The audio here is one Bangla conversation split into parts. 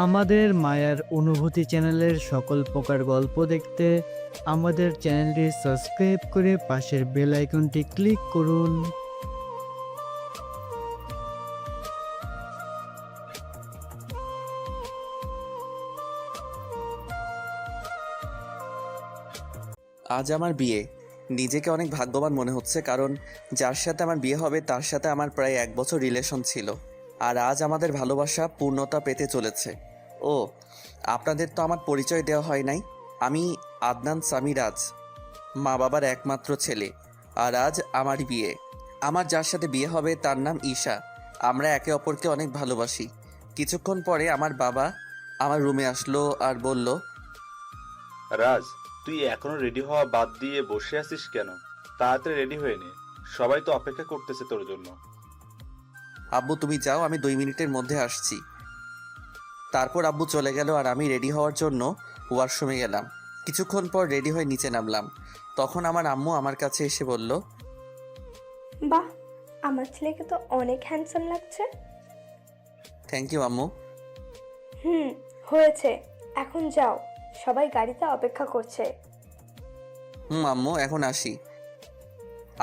আমাদের মায়ার অনুভূতি চ্যানেলের সকল প্রকার গল্প দেখতে আমাদের চ্যানেলটি সাবস্ক্রাইব করে পাশের বেল আইকনটি ক্লিক করুন। আজ আমার বিয়ে। নিজেকে অনেক ভাগ্যবান মনে হচ্ছে, কারণ যার সাথে আমার বিয়ে হবে তার সাথে আমার প্রায় 1 বছর রিলেশন ছিল। আর আজ আমাদের ভালোবাসা পূর্ণতা পেতে চলেছে। ও, আপনাদের তো আমার পরিচয় দেওয়া হয় নাই। আমি আদনান সামিরাজ, মা বাবার একমাত্র ছেলে। আর আজ আমার বিয়ে। আমার যার সাথে বিয়ে হবে তার নাম ঈশা। আমরা একে অপরকে অনেক ভালোবাসি। কিছুক্ষণ পরে আমার বাবা আমার রুমে আসলো আর বলল, রাজ, তুই এখনো রেডি হওয়া বাদ দিয়ে বসে আছিস কেন? তাড়াতাড়ি রেডি হয়ে নে, সবাই তো অপেক্ষা করতেছে তোর জন্য। আব্বু তুমি যাও, আমি 2 মিনিটের মধ্যে আসছি। তারপর আব্বু চলে গেল আর আমি রেডি হওয়ার জন্য ওয়াশরুমে গেলাম। কিছুক্ষণ পর রেডি হয়ে নিচে নামলাম। তখন আমার আম্মু আমার কাছে এসে বলল, বাহ, আমার ছেলেকে তো অনেক হ্যান্ডসাম লাগছে। থ্যাংক ইউ আম্মু। হয়েছে, এখন যাও, সবাই গাড়িতে অপেক্ষা করছে। আম্মু এখন আসি।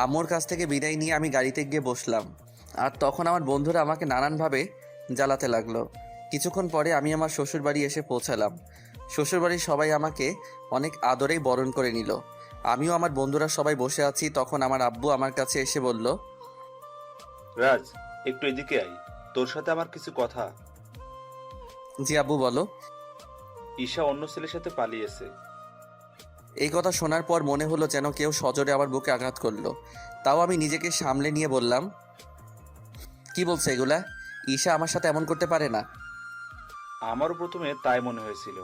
আম্মুর কাছ থেকে বিদায় নিয়ে আমি গাড়িতে গিয়ে বসলাম। আর তখন আমার বন্ধুরা আমাকে নানানভাবে জ্বালাতে লাগলো। কিছুক্ষণ পরে আমি আমার শ্বশুরবাড়ি এসে পৌঁছালাম। শ্বশুরবাড়ির সবাই আমাকে অনেক আদরেই বরণ করে নিল। আমিও আমার বন্ধুরা সবাই বসে আছি। তখন আমার আব্বু আমার কাছে এসে বলল, রাজ, একটু এদিকে আয়, তোর সাথে আমার কিছু কথা। জি আব্বু বলো। ঈশা অন্য ছেলের সাথে পালিয়েছে। এই কথা শোনার পর মনে হলো যেন কেউ সজোরে আমার বুকে আঘাত করলো। তাও আমি নিজেকে সামলে নিয়ে বললাম, কি বলছে এগুলা? ঈশা আমার সাথে এমন করতে পারে না। আমারও প্রথমে তাই মনে হয়েছিল,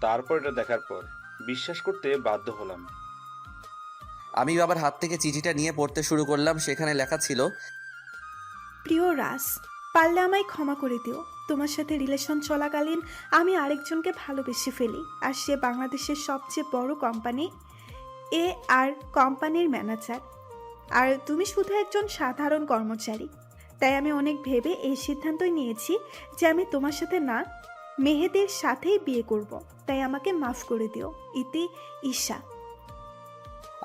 তারপর এটা দেখার পর বিশ্বাস করতে বাধ্য হলাম। আমি বাবার হাত থেকে চিঠিটা নিয়ে পড়তে শুরু করলাম। সেখানে লেখা ছিল, প্রিয় রাজ, পারলে আমায় ক্ষমা করে দিও। তোমার সাথে রিলেশন চলাকালীন আমি আরেকজনকে ভালোবেসে ফেলি, আর সে বাংলাদেশের সবচেয়ে বড় কোম্পানি আর কোম্পানির ম্যানেজার, আর তুমি শুধু একজন সাধারণ কর্মচারী। তাই আমি অনেক ভেবে এই সিদ্ধান্তই নিয়েছি যে আমি তোমার সাথে না, মেহেদির সাথেই বিয়ে করব। তাই আমাকে মাফ করে দিও। ইতি ঈশা।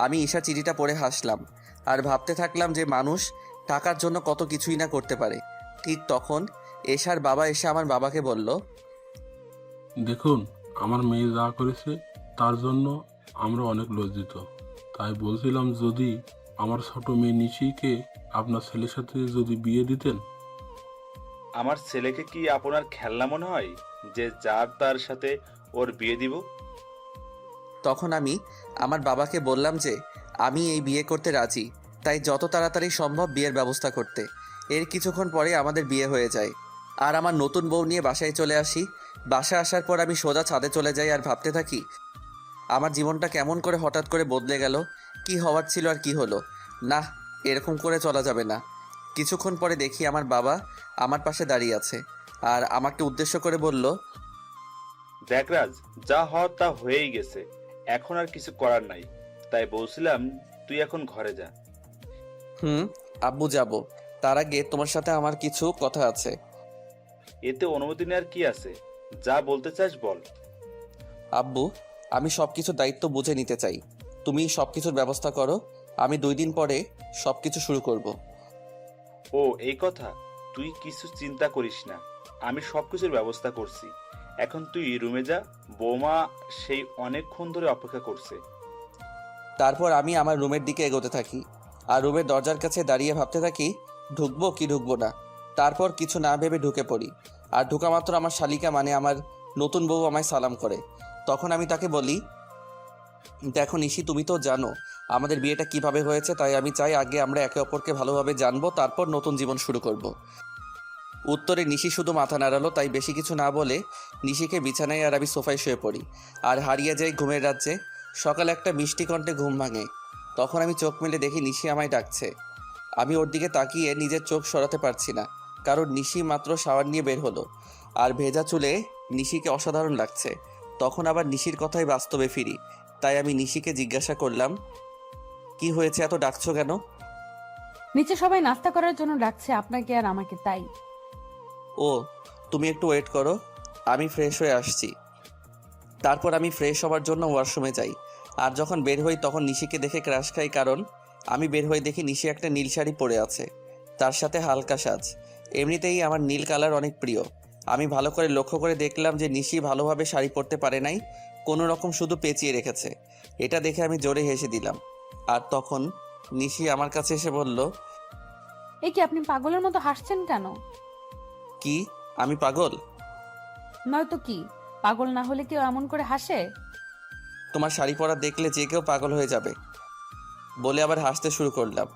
আমি ঈশা চিঠিটা পড়ে হাসলাম আর ভাবতে থাকলাম যে মানুষ টাকার জন্য কত কিছুই না করতে পারে। ঠিক তখন এশার বাবা এসে আমার বাবাকে বলল, দেখুন, আমার মেয়ে যা করেছে তার জন্য আমরা অনেক লজ্জিত। তাই বলছিলাম, যদি আমার ছোট মেয়ে নিশিকে আপনার ছেলের সাথে যদি বিয়ে দিতেন। আমার ছেলেকে কি আপনার খেলনা মনে হয় যে যার তার সাথে ওর বিয়ে দিব? তখন আমি আমার বাবাকে বললাম যে আমি এই বিয়ে করতে রাজি, তাই যত তাড়াতাড়ি সম্ভব বিয়ের ব্যবস্থা করতে। এর কিছুক্ষণ পরে আমাদের বিয়ে হয়ে যায় আর আমার নতুন বউ নিয়ে বাসায় চলে আসি। বাসায় আসার পর আমি সোজা ছাদে চলে যাই আর ভাবতে থাকি আমার জীবনটা কেমন করে হঠাৎ করে বদলে গেল। কি হওয়ার ছিল আর কি হলো। না, এরকম করে চলা যাবে না। কিছুক্ষণ পরে দেখি আমার বাবা আমার পাশে দাঁড়িয়ে আছে আর আমাকে উদ্দেশ্য করে বলল, দেখ রাজ, যা হওয়ার তা হয়েই গেছে, এখন আর কিছু করার নাই। তাই বলছিলাম তুই এখন ঘরে যা। আব্বু যাব। তার আগে তোমার সাথে আমার কিছু কথা আছে। এতে অনুমতি নেওয়ার কি আছে? যা বলতে চাস বল। আব্বু, আমি সব কিছুর দায়িত্ব বুঝে নিতে চাই। তুমি সব কিছুর ব্যবস্থা করো। আমি 2 দিন পরে সব কিছু শুরু করব। ও, এই কথা? তুই কিছু চিন্তা করিস না, আমি সবকিছুর ব্যবস্থা করছি। এখন তুই রুমে যা, বৌমা সেই অনেকক্ষণ ধরে অপেক্ষা করছে। তারপর আমি আমার রুমের দিকে এগোতে থাকি আর রুমের দরজার কাছে দাঁড়িয়ে ভাবতে থাকি ঢুকবো কি ঢুকবো না। তারপর কিছু না ভেবে ঢুকে পড়ি। আর ঢুকা মাত্র আমার শালিকা মানে আমার নতুন বউ আমায় সালাম করে। তখন আমি তাকে বলি, দেখো নিশি, তুমি তো জানো আমাদের বিয়েটা কিভাবে হয়েছে, তাই আমি চাই আগে আমরা একে অপরকে ভালোভাবে জানবো, তারপর নতুন জীবন শুরু করব। উত্তরে নিশি শুধু মাথা নাড়ালো। তাই বেশি কিছু না বলে নিশিকে বিছানায় আর আমি সোফায় শুয়ে পড়ি আর হারিয়ে যাই ঘুমের রাজ্যে। সকালে একটা মিষ্টি কণ্ঠে ঘুম ভাঙে। তখন আমি চোখ মেলে দেখি নিশি আমায় ডাকছে। আমি ওর দিকে তাকিয়ে নিজের চোখ সরাতে পারছি না, কারণ নিশি মাত্র শাওয়ার নিয়ে বের হলো আর ভেজা চুলে নিশিকে অসাধারণ লাগছে। তখন আবার নিশির কথাই বাস্তবে ফিরি। তাই আমি নিশিকে জিজ্ঞাসা করলাম, কি হয়েছে, এত ডাকছো কেন? নিচে সবাই নাস্তা করার জন্য ডাকছে আপনাকে আর আমাকে, তাই। ও, তুমি একটু ওয়েট করো। আমি ফ্রেশ হয়ে আসছি। তারপর আমি ফ্রেশ হওয়ার জন্য ওয়াশরুমে যাই। আর যখন বের হই তখন নিশিকে দেখে ক্রাশ খাই, কারণ আমি বের হয়ে দেখি নিশি একটা নীল শাড়ি পরে আছে, তার সাথে হালকা সাজ। এমনিতেই আমার নীল কালার অনেক প্রিয়। আমি ভালো করে লক্ষ্য করে দেখলাম যে নিশি ভালোভাবে শাড়ি পরতে পারে নাই, কোনো রকম শুধু পেঁচিয়ে রেখেছে। এটা দেখে আমি জোরে হেসে দিলাম। আর তখন নিশি আমার কাছে এসে বলল, এ কি আপনি পাগলের মতো হাসছেন কেন? কি আমি পাগল? নয়তো কি, পাগল না হলে কেউ এমন করে হাসে? তোমার শাড়ি পরা দেখলে যে কেউ পাগল হয়ে যাবে, বলে আবার হাসতে শুরু করলাম।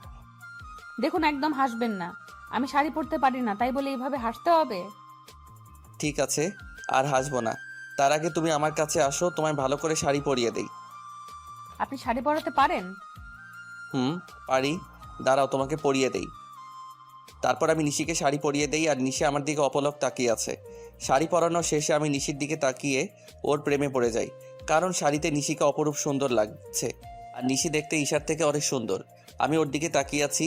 দেখুন, একদম হাসবেন না। আমি শাড়ি পরতে পারি না, তাই বলে এইভাবে হাসতে হবে? ঠিক আছে, আর হাসবো না। তার আগে তুমি আমার কাছে আসো, তোমায় ভালো করে শাড়ি পরিয়ে দেই। আপনি শাড়ি পরাতে পারেন? পারি, দাঁড়াও তোমাকে পরিয়ে দেই। তারপর আমি নিশিকে শাড়ি পরিয়ে দেই, আর নিশি আমার দিকে অপলক তাকিয়ে আছে। শাড়ি পরানো শেষে আমি নিশির দিকে তাকিয়ে ওর প্রেমে পড়ে যাই, কারণ শাড়িতে নিশিকে অপরূপ সুন্দর লাগছে, আর নিশি দেখতে ঈশার থেকে অনেক সুন্দর। আমি ওর দিকে তাকিয়ে আছি,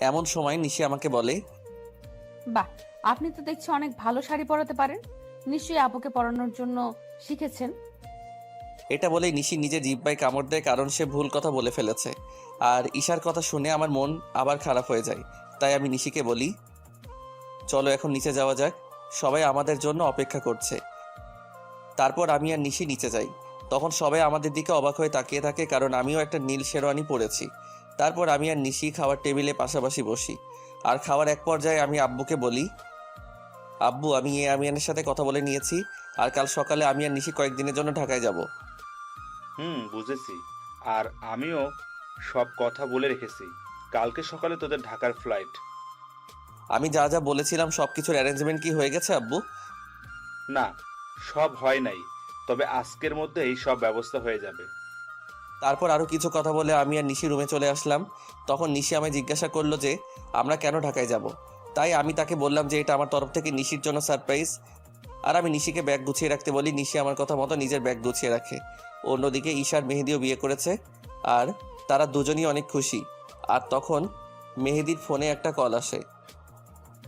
এমন সময় নিশি আমাকে বলে, বাহ, আপনি তো দেখছি অনেক ভালো শাড়ি পরাতে পারেন। নিশ্চয়ই আপুকে পরানোর জন্য শিখেছেন। এটা বলেই নিশি নিজে জিহ্বায় কামড় দেয়, কারণ সে ভুল কথা বলে ফেলেছে। আর ঈশার কথা শুনে আমার মন আবার খারাপ হয়ে যায়। তাই আমি নিশিকে বলি, চলো এখন নিচে যাওয়া যাক, সবাই আমাদের জন্য অপেক্ষা করছে। তারপর আমি আর নিশি নিচে যাই। তখন সবাই আমাদের দিকে অবাক হয়ে তাকিয়ে থাকে, কারণ আমিও একটা নীল শেরওয়ানি পরেছি। তারপর আমি আর নিশি খাওয়ার টেবিলে পাশাপাশি বসি। আর খাওয়ার এক পর্যায়ে আমি আব্বুকে বলি, আব্বু, আমি আমিয়ানের সাথে কথা বলে নিয়েছি, আর কাল সকালে আমি আর নিশি কয়েকদিনের জন্য ঢাকায় যাব। বুঝেছি। আর আমিও সব কথা বলে রেখেছি। কালকে সকালে তোদের ঢাকার ফ্লাইট। আমি যা যা বলেছিলাম সব কিছুর অ্যারেঞ্জমেন্ট কি হয়ে গেছে আব্বু? না, সব হয় নাই, তবে আজকের মধ্যেই সব ব্যবস্থা হয়ে যাবে। তারপর আরও কিছু কথা বলে আমি আর নিশি রুমে চলে আসলাম। তখন নিশি আমায় জিজ্ঞাসা করলো যে আমরা কেন ঢাকায় যাব। তাই আমি তাকে বললাম যে এটা আমার তরফ থেকে নিশির জন্য সারপ্রাইজ। আর আমি নিশিকে ব্যাগ গুছিয়ে রাখতে বলি, নিশি আমার কথা মতো নিজের ব্যাগ গুছিয়ে রাখে। অন্যদিকে ঈশার মেহেদিও বিয়ে করেছে, আর তারা দুজনই অনেক খুশি। আর তখন মেহেদির ফোনে একটা কল আসে।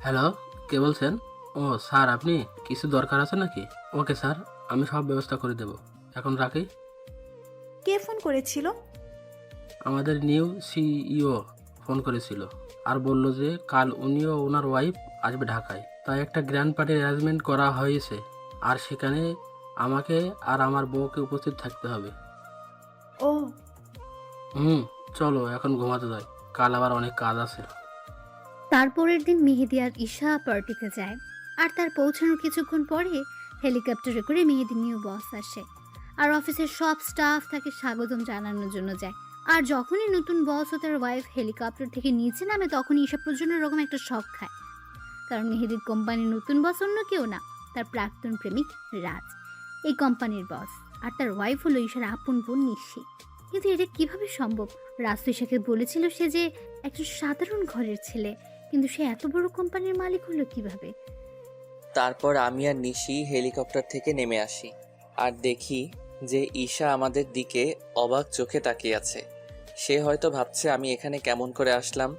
হ্যালো, কে বলছেন? ও স্যার, আপনি কিছু দরকার আছে নাকি? ওকে স্যার, আমি সব ব্যবস্থা করে দেব। এখন রাখি। কে ফোন করেছিল? আমাদের নিউ সিইও ফোন করেছিল আর বলল যে কাল উনিও ওনার ওয়াইফ আসবে ঢাকায়, তাই একটা গ্র্যান্ড পার্টির অ্যারেঞ্জমেন্ট করা হয়েছে, আর সেখানে আমাকে আর আমার বউকে উপস্থিত থাকতে হবে। ও, চলো এখন ঘুমাতে যাই, কাল আবার অনেক কাজ আছে। তারপরের দিন মেহেদি আর ঈশা পার্টিতে যায়, আর তার পৌঁছানোর কিছুক্ষণ পরে হেলিকপ্টারে করে মেহেদির নিউ বস আসে, আর অফিসের সব স্টাফ তাকে স্বাগতম জানানোর জন্য যায়। আর যখনই নতুন বস ও তার ওয়াইফ হেলিকপ্টার থেকে নিচে নামে, তখনই ঈশা প্রচণ্ড রকম একটা শক খায়, কারণ মেহেদির কোম্পানির নতুন বস অন্য কেউ না, তার প্রাক্তন প্রেমিক রাজ এই কোম্পানির বস, আর তার ওয়াইফ হলো ঈশার আপন বোন নিশি। কিন্তু এটা কিভাবে সম্ভব? রাজ তো ঈশাকে বলেছিল সে যে একজন সাধারণ ঘরের ছেলে, কিন্তু সে এত বড় কোম্পানির মালিক হলো কিভাবে? তারপর আমি আর নিশি হেলিকপ্টার থেকে নেমে আসি, আর দেখি যে ঈশা আমাদের দিকে অবাক চোখে তাকিয়ে আছে। সে হয়তো ভাবছে আমি এখানে কেমন করে আসলাম,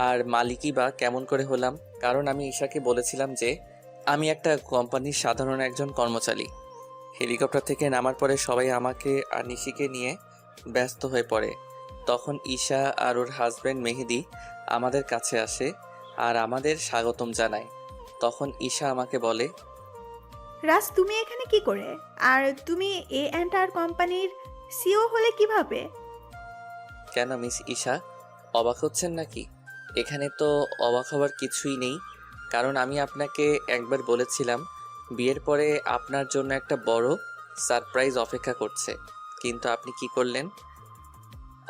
আর মালিকই বা কেমন করে হলাম, কারণ আমি ঈশাকে বলেছিলাম যে আমি একটা কোম্পানির সাধারণ একজন কর্মচারী। হেলিকপ্টার থেকে নামার পরে সবাই আমাকে আর নিশিকে নিয়ে ব্যস্ত হয়ে পড়ে। তখন ঈশা আর ওর হাজব্যান্ড মেহেদি আমাদের কাছে আসে আর আমাদের স্বাগতম জানায়। তখন ঈশা আমাকে বলে, রাজ, তুমি এখানে কি করে? আর তুমি এ অ্যান্ড আর কোম্পানির সিও হলে কিভাবে? কেন মিস ঈশা, অবাক হচ্ছেন নাকি? এখানে তো অবাক হওয়ার কিছুই নেই, কারণ আমি আপনাকে একবার বলেছিলাম বিয়ের পরে আপনার জন্য একটা বড় সারপ্রাইজ অপেক্ষা করছে, কিন্তু আপনি কি করলেন?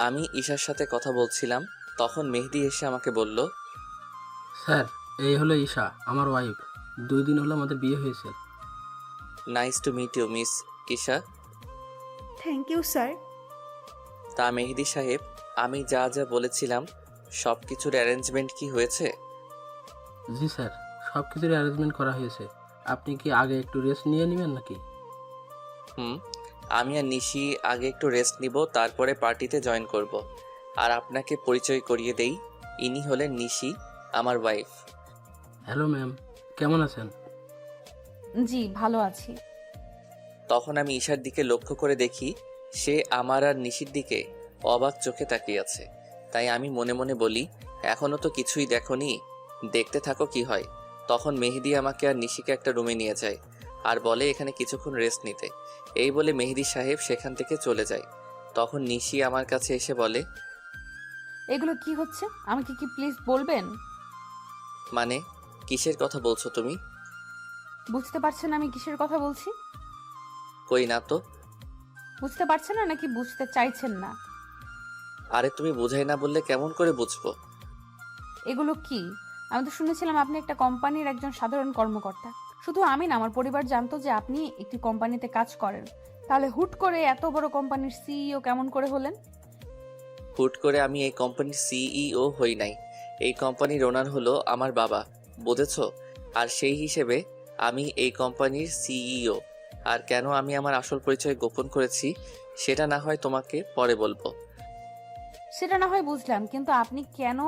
আমি ঈশার সাথে কথা বলছিলাম, তখন মেহেদি এসে আমাকে বলল, স্যার, এই হলো ঈশা, আমার ওয়াইফ। 2 দিন হলো আমাদের বিয়ে হয়েছে। Nice to meet you miss Isha. Thank you sir. তা মেহেদি সাহেব, আমি যা যা বলেছিলাম সব কিছুর অ্যারেঞ্জমেন্ট কি হয়েছে? জি স্যার, সব কিছুর অ্যারেঞ্জমেন্ট করা হয়েছে। আপনি কি আগে একটু রেস্ট নিয়ে নেবেন নাকি? আমি আর নিশি আগে একটু রেস্ট নিব, তারপরে পার্টিতে জয়েন করব। আর আপনাকে পরিচয় করিয়ে দেই, ইনি হলেন নিশি, আমার ওয়াইফ। হ্যালো ম্যাম, কেমন আছেন? জি ভালো আছি। তখন আমি ঈশার দিকে লক্ষ্য করে দেখি সে আমার আর নিশির দিকে অবাক চোখে তাকিয়ে আছে। তাই আমি মনে মনে বলি, এখনো তো কিছুই দেখোনি, দেখতে থাকো কি হয়। তখন মেহেদি আমাকে আর নিশিকে একটা রুমে নিয়ে যায় আর বলে এখানে কিছুক্ষণ রেস্ট নিতে। এই বলে মেহেদি সাহেব সেখান থেকে চলে যায়। তখন নিশি আমার কাছে এসে বলে, এগুলো কি হচ্ছে আমাকে কি প্লিজ বলবেন? মানে কিসের কথা বলছো তুমি? বুঝতে পারছেন আমি কিসের কথা বলছি? কই না তো। বুঝতে পারছেন না নাকি বুঝতে চাইছেন না? আরে তুমি বুঝাই না বললে কেমন করে বুঝবো? এগুলো কি? আমি তো শুনেছিলাম আপনি একটা কোম্পানির একজন সাধারণ কর্মকর্তা। শুধু আমি না, আমার পরিবার জানতো যে আপনি একটি কোম্পানিতে কাজ করেন। তাহলে হুট করে এত বড় কোম্পানির সিইও কেমন করে হলেন? হুট করে আমি এই কোম্পানির সিইও হই নাই। এই কোম্পানির ওনার হলো আমার বাবা, বুঝেছো? আর সেই হিসেবে আমি এই কোম্পানির সিইও। আর কেন আমি আমার আসল পরিচয় গোপন করেছি সেটা না হয় তোমাকে পরে বলবো। সেটা না হয় বুঝলাম, কিন্তু আপনি কেন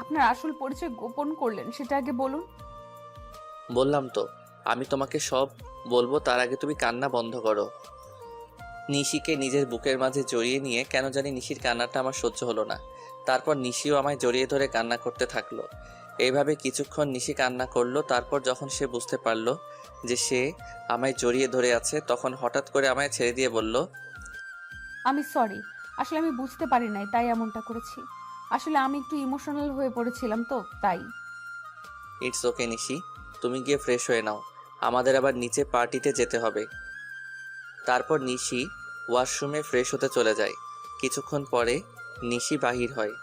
আপনার আসল পরিচয় গোপন করলেন সেটা আগে বলুন। বললাম তো, আমি তোমাকে সব বলবো, তার আগে তুমি কান্না বন্ধ করো। নিশিকে নিজের বুকের মাঝে জড়িয়ে নিয়ে কেন জানি নিশির কান্নাটা আমার সহ্য হলো না। তারপর নিশিও আমায় জড়িয়ে ধরে কান্না করতে থাকলো। এইভাবে কিছুক্ষণ নিশি কান্না করলো। তারপর যখন সে বুঝতে পারলো যে সে আমায় জড়িয়ে ধরে আছে, তখন হঠাৎ করে আমায় ছেড়ে দিয়ে বলল, আমি সরি, আসলে আমি বুঝতে পারি নাই তাই এমনটা করেছি। আসলে আমি একটু ইমোশনাল হয়ে পড়েছিলাম তো তাই। ইটস ওকে নিশি, তুমি গিয়ে ফ্রেশ হয়ে নাও, আমাদের আবার নিচে পার্টিতে যেতে হবে। তারপর নিশি ওয়াশরুমে ফ্রেশ হতে চলে যায়। কিছুক্ষণ পরে নিশি বাহির হয়।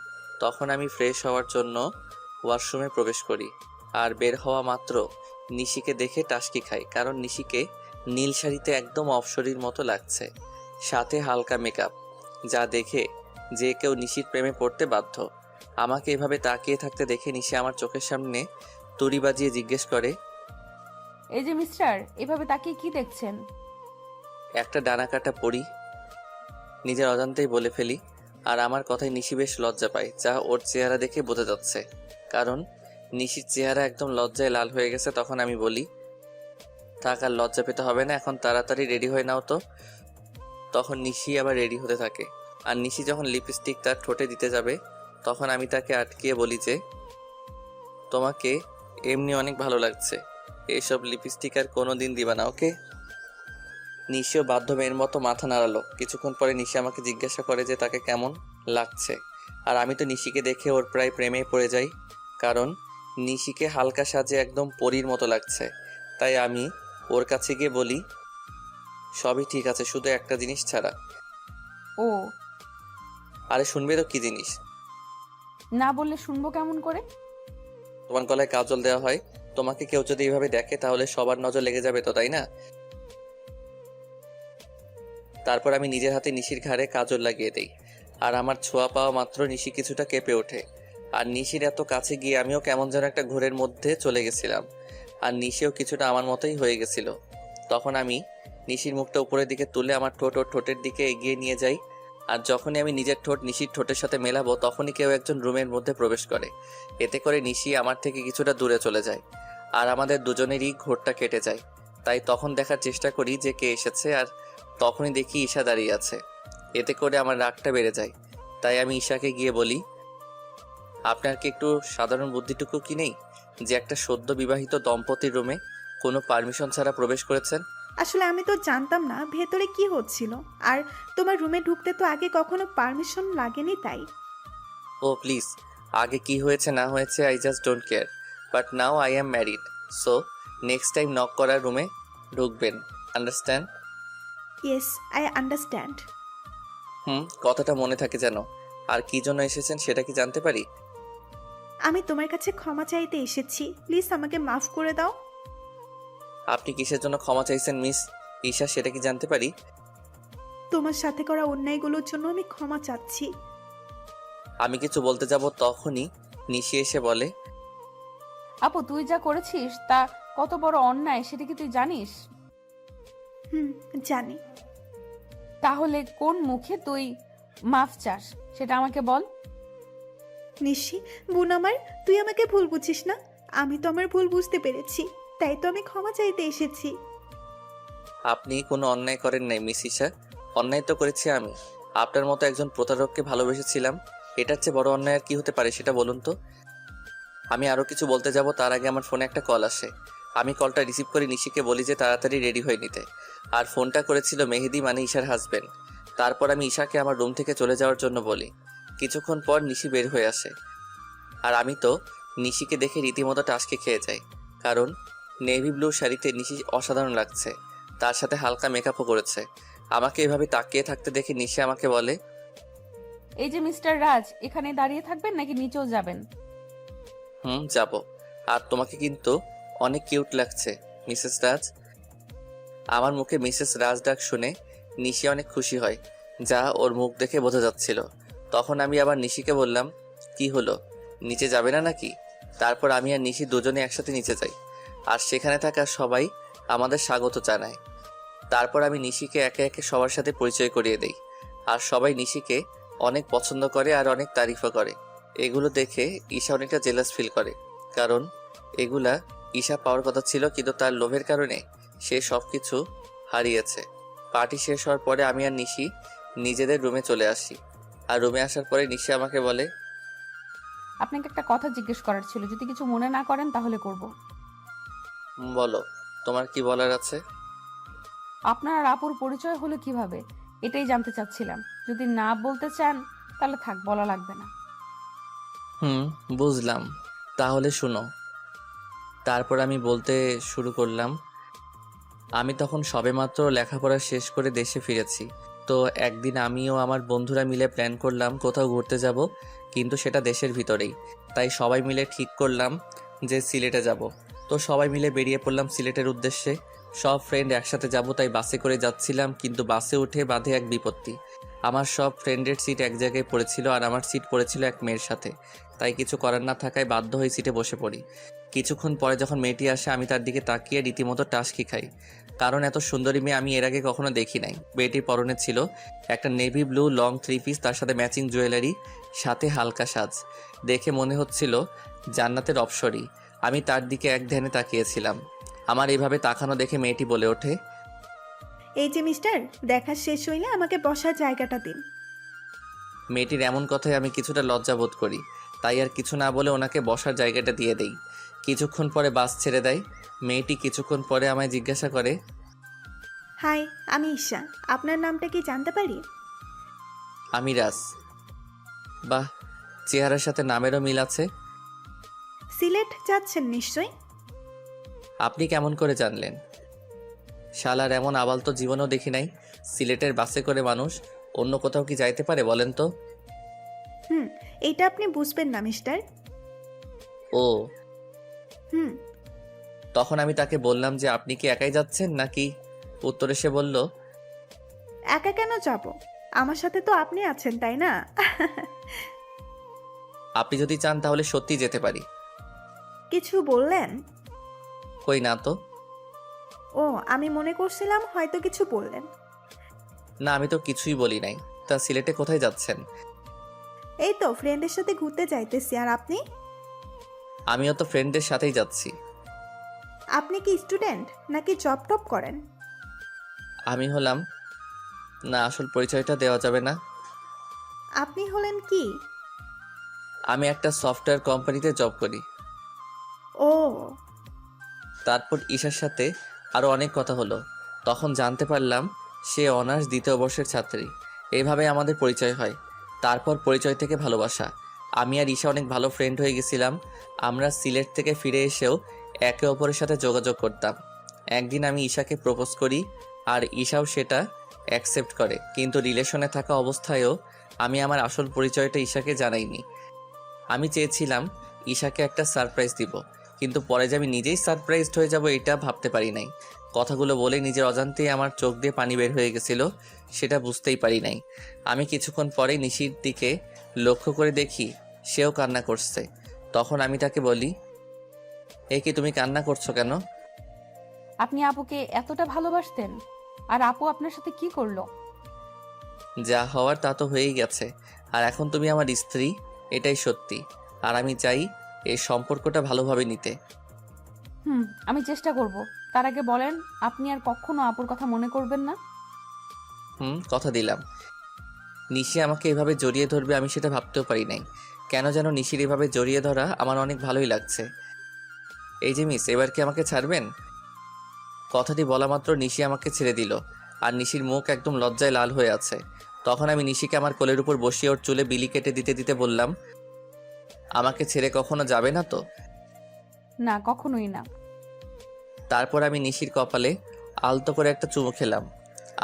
তখন আমি ফ্রেশ হওয়ার জন্য ওয়াশরুমে প্রবেশ করি। আর বের হওয়া মাত্র নিশিকে দেখে টাসকি খাই, কারণ নিশিকে নীল শাড়িতে একদম অপসরীর মতো লাগছে, সাথে হালকা মেকআপ, যা দেখে যে কেউ নিশির প্রেমে পড়তে বাধ্য। আমাকে এভাবে তাকিয়ে থাকতে দেখে নিশি আমার চোখের সামনে তুড়ি বাজিয়ে জিজ্ঞেস করে, এই যে মিস্টার, এভাবে তাকিয়ে কি দেখছেন? একটা ডানা কাটা পড়ি। নিজের অজান্তেই বলে ফেলি। আর আমার কথায় নিশি বেশ লজ্জা পায়, যা ওর চেহারা দেখে বোঝা যাচ্ছে, কারণ নিশির চেহারা একদম লজ্জায় লাল হয়ে গেছে। তখন আমি বলি, থাক আর লজ্জা পেতে হবে না, এখন তাড়াতাড়ি রেডি হয়ে নাও তো। তখন নিশি আবার রেডি হতে থাকে। আর নিশি যখন লিপস্টিক তার ঠোঁটে দিতে যাবে, তখন আমি তাকে আটকিয়ে বলি যে, তোমাকে এমনি অনেক ভালো লাগছে, এইসব লিপস্টিক আর কোনো দিন দিবা না, ওকে? নিশিও বাধ্য মেয়ের মতো মাথা নাড়ালো। কিছুক্ষণ পরে নিশি আমাকে জিজ্ঞাসা করে যে তাকে কেমন লাগছে। আর আমি তো নিশিকে দেখে ওর প্রায় প্রেমে পড়ে যাই, কারণ নিশিকে হালকা সাজে একদম পরীর মতো লাগছে। তাই আমি ওর কাছে গিয়ে বলি, সবই ঠিক আছে, শুধু একটা জিনিস ছাড়া। ও, আরে শুনবে তো কি জিনিস? না বললে শুনবো কেমন করে? তোমার গলায় কাজল দেওয়া হয়, তোমাকে কেউ যদি এইভাবে দেখে তাহলে সবার নজর লেগে যাবে তো, তাই না? তারপর আমি নিজের হাতে নিশির ঘাড়ে কাজল লাগিয়ে দেই। আর আমার ছোঁয়া পাওয়া মাত্র নিশি কিছুটা কেঁপে ওঠে। আর নিশির এত কাছে গিয়ে আমিও কেমন যেন একটা ঘোরের মধ্যে চলে গেছিলাম। আর নিশিও কিছুটা আমার মতোই হয়ে গেছিল। তখন আমি নিশির মুখটা উপরের দিকে তুলে আমার ঠোঁট ওর ঠোঁটের দিকে এগিয়ে নিয়ে যাই। আর যখনই আমি নিজের ঠোঁট নিশির ঠোঁটের সাথে মেলাবো, তখনই কেউ একজন রুমের মধ্যে প্রবেশ করে। এতে করে নিশি আমার থেকে কিছুটা দূরে চলে যায়। আর আমাদের দুজনেরই ঘোরটা কেটে যায়। তাই তখন দেখার চেষ্টা করি যে কে এসেছে, আর তখনই দেখি ঈশা দাঁড়িয়ে আছে। এতে করে আমার রাগটা বেড়ে যায়। তাই আমি ঈশাকে গিয়ে বলি, আপনার কি একটু সাধারণ বুদ্ধিটুকু কি নেই যে একটা সদ্য বিবাহিত দম্পতির রুমে কোনো পারমিশন ছাড়া প্রবেশ করেছেন? আসলে আমি তো জানতাম না ভেতরে কি হচ্ছিল, আর তোমার রুমে ঢুকতে তো আগে কখনো পারমিশন লাগেনি তাই। ও প্লিজ, আগে কি হয়েছে না হয়েছে I just don't care, but now I am married, so next time knock করার রুমে ঢুকবেন, আন্ডারস্ট্যান্ড? Yes, I understand. কথাটা মনে থাকে যেন। আর কি জন্য এসেছেন সেটা কি জানতে পারি? আমি তোমার কাছে ক্ষমা চাইতে এসেছি, প্লিজ আমাকে মাফ করে দাও। আপনি কিসের জন্য ক্ষমা চাইছেন মিস ঈশা, সেটা কি জানতে পারি? তোমার সাথে করা অন্যায়গুলোর জন্য আমি ক্ষমা চাচ্ছি। আমি কিছু বলতে যাব, তখনই নিশি এসে বলে, আপু তুই যা করেছিস তা কত বড় অন্যায় সেটা কি তুই জানিস? জানি। তাহলে কোন মুখে তুই মাফ চাস সেটা আমাকে বল। নিশি বোন আমার, তুই আমাকে ভুল বুঝিস না, আমি তো আমার ভুল বুঝতে পেরেছি। তাই তো আমি ক্ষমা চাইতে এসেছি। আপনি কোনো অন্যায় করেন নাই মিস ঈশা। অন্যায় তো করেছি আমি। আপনার মতো একজন প্রতারককে ভালোবেসেছিলাম। এটার চেয়ে বড় অন্যায় আর কি হতে পারে সেটা বলুন তো। আমি আরও কিছু বলতে যাব তার আগে আমার ফোনে একটা কল আসে। আমি কলটা রিসিভ করে নিশিকে বলি যে তাড়াতাড়ি রেডি হয়ে নিতে। আর ফোনটা করেছিল মেহেদি মানে ঈশার হাজবেন্ড। তারপর আমি ঈশাকে আমার রুম থেকে চলে যাওয়ার জন্য বলি। কিছুক্ষণ পর নিশি বের হয়ে আসে। আর আমি তো নিশিকে দেখে রীতিমতো টাসকে খেয়ে যাই, কারণ নেভি ব্লু শাড়িতে নিশি অসাধারণ লাগছে। তার সাথে হালকা মেকআপও করেছে। আমাকে এভাবে তাকিয়ে থাকতে দেখে নিশি আমাকে বলে, এই যে মিস্টার রাজ, এখানে দাঁড়িয়ে থাকবেন নাকি নিচেও যাবেন? যাব। আর তোমাকে কিন্তু অনেক কিউট লাগছে মিসেস রাজ। আমার মুখে মিসেস রাজ ডাক শুনে নিশি অনেক খুশি হয়, যা ওর মুখ দেখে বোঝা যাচ্ছিল। তখন আমি আবার নিশিকে বললাম, কি হলো, নিচে যাবে না নাকি? তারপর আমি আর নিশি দুজনে একসাথে নিচে যাই। আর সেখানে থাকা সবাই আমাদের স্বাগত জানায়। তারপর আমি নিশিকে একে একে সবার সাথে পরিচয় করিয়ে দেই। আর সবাই নিশিকে অনেক পছন্দ করে আর অনেক তারিফও করে। এগুলো দেখে ঈশা অনেকটা জেলাস ফিল করে, কারণ এগুলা ঈশা পাওয়ার কথা ছিল, কিন্তু তার লোভের কারণে সে সব কিছু হারিয়েছে। পার্টি শেষ হওয়ার পরে আমি আর নিশি নিজেদের রুমে চলে আসি। আর রুমে আসার পরে নিশি আমাকে বলে, আপনাকে একটা কথা জিজ্ঞেস করার ছিল, যদি কিছু মনে না করেন তাহলে করব। বলো, তোমার কি বলার আছে? আপনার আর আপুর পরিচয় হলো কিভাবে, এটাই জানতে চাচ্ছিলাম। যদি না বলতে চান তাহলে থাক, বলা লাগবে না। বুঝলাম, তাহলে শুনো। তারপর আমি বলতে শুরু করলাম, আমি তখন সবেমাত্র লেখাপড়া শেষ করে দেশে ফিরেছি। তো একদিন আমিও আমার বন্ধুরা মিলে প্ল্যান করলাম কোথাও ঘুরতে যাব, কিন্তু সেটা দেশের ভিতরেই। তাই সবাই মিলে ঠিক করলাম যে সিলেটে যাব। তো সবাই মিলে বেরিয়ে পড়লাম সিলেটের উদ্দেশ্যে। সব ফ্রেন্ড একসাথে যাব, তাই বাসে করে যাচ্ছিলাম, কিন্তু বাসে উঠে বাধে এক বিপত্তি। আমার সব ফ্রেন্ডের সিট এক জায়গায় পড়েছিল আর আমার সিট পড়েছিল এক মেয়ের সাথে। তাই কিছু করার না থাকায় বাধ্য হয়ে সিটে বসে পড়ি। কিছুক্ষণ পরে যখন মেয়েটি আসে আমি তার দিকে তাকিয়ে রীতিমতো টাসকি খাই, কারণ এত সুন্দরী মেয়ে আমি এর আগে কখনো দেখি নাই। মেয়েটির পরনে ছিল একটা নেভি ব্লু লং 3 পিস, তার সাথে ম্যাচিং জুয়েলারি, সাথে হালকা সাজ। দেখে মনে হচ্ছিল জান্নাতের অপসরী। আমি তার দিকে এক ধ্যানে তাকিয়েছিলাম। আমার এইভাবে তাকানো দেখে মেয়েটি বলে ওঠে, এই যে মিস্টার, দেখা শেষ হইলে আমাকে বসার জায়গাটা দিন। মেয়েটির এমন কথায় আমি কিছুটা লজ্জা বোধ করি, তাই আর কিছু না বলে ওনাকে বসার জায়গাটা দিয়ে দেই। কিছুক্ষণ পরে বাস ছেড়ে দেয়। মেয়েটি কিছুক্ষণ পরে আমায় জিজ্ঞাসা করে, হাই, আমি ঈশা। আপনার নামটা কি জানতে পারি? আমি রাজ। বাহ, চেহারার সাথে নামেরও মিল আছে। সিলেট যাচ্ছেন নিশ্চয়? আপনি কেমন করে জানলেন? শালার এমন আবাল তো জীবনেও দেখি নাই। সিলেটের বাসে করে মানুষ অন্য কোথাও কি যাইতে পারে বলেন তো? এটা আপনি বুঝবেন না মিস্টার। ও। হুম। তখন আমি তাকে বললাম যে আপনি কি একাই যাচ্ছেন নাকি? উত্তরে সে বলল, একা কেন যাব? আমার সাথে তো আপনি আছেন, তাই না? আপনি যদি চান তাহলে সত্যি যেতে পারি। কিছু বললেন? কই না তো। ও, আমি মনে করছিলাম হয়তো কিছু বললেন। না, আমি তো কিছুই বলি নাই। তা সিলেটে কোথায় যাচ্ছেন? এই তো ফ্রেন্ডের সাথে ঘুরতে যাইতেছি। আর আপনি? আমিও তো ফ্রেন্ডদের সাথেই যাচ্ছি। আপনি কি স্টুডেন্ট নাকি জব টপ করেন? আমি হলাম, না আসল পরিচয়টা দেওয়া যাবে না। আপনি হলেন কি? আমি একটা সফটওয়্যার কোম্পানিতে জব করি। ও। তারপর ঈশার সাথে আরও অনেক কথা হলো। তখন জানতে পারলাম সে অনার্স 2য় বর্ষের ছাত্রী। এইভাবে আমাদের পরিচয় হয়। তারপর পরিচয় থেকে ভালোবাসা। আমি আর ঈশা অনেক ভালো ফ্রেন্ড হয়ে গেছিলাম। আমরা সিলেট থেকে ফিরে এসেও একে অপরের সাথে যোগাযোগ করতাম। একদিন আমি ঈশাকে প্রপোজ করি আর ঈশাও সেটা অ্যাকসেপ্ট করে, কিন্তু রিলেশনে থাকা অবস্থায়ও আমি আমার আসল পরিচয়টা ঈশাকে জানাইনি। আমি চেয়েছিলাম ঈশাকে একটা সারপ্রাইজ দিব, কিন্তু পরে যে আমি নিজেই সারপ্রাইজড হয়ে যাব এটা ভাবতে পারি নাই। কথাগুলো বলে নিজের অজান্তেই আমার চোখ দিয়ে পানি বের হয়ে গেছিল, সেটা বুঝতেই পারি নাই। আমি কিছুক্ষণ পরে নিশির দিকে লক্ষ্য করে দেখি সেও কান্না করছে। তখন আমি তাকে বলি, এ কি তুমি কান্না করছো কেন? আপনি আপুকে এতটা ভালোবাসতেন, আর আপু আপনার সাথে কি করলো? যা হওয়ার তা তো হয়েই গেছে, আর এখন তুমি আমার স্ত্রী, এটাই সত্যি। আর আমি চাই এই সম্পর্কটা ভালোভাবে নিতে। আমি চেষ্টা করব। তার আগে বলেন, আপনি আর কখনো আপুর কথা মনে করবেন না? কথা দিলাম। নিশি আমাকে এভাবে জড়িয়ে ধরবে আমি সেটা ভাবতেও পারি নাই। কেন যেন নিশির এভাবে জড়িয়ে ধরা আমার অনেক ভালোই লাগছে। এই যে মিস, এবার কি আমাকে ছাড়বেন? কথাটি বলা মাত্র নিশি আমাকে ছেড়ে দিল, আর নিশির মুখ একদম লজ্জায় লাল হয়ে আছে। তখন আমি নিশিকে আমার কোলের উপর বসিয়ে ওর চুলে বিলি কেটে দিতে দিতে বললাম, আমাকে ছেড়ে কখনো যাবে না তো? না, কখনোই না। তারপর আমি নিশির কপালে আলতো করে একটা চুমু খেলাম,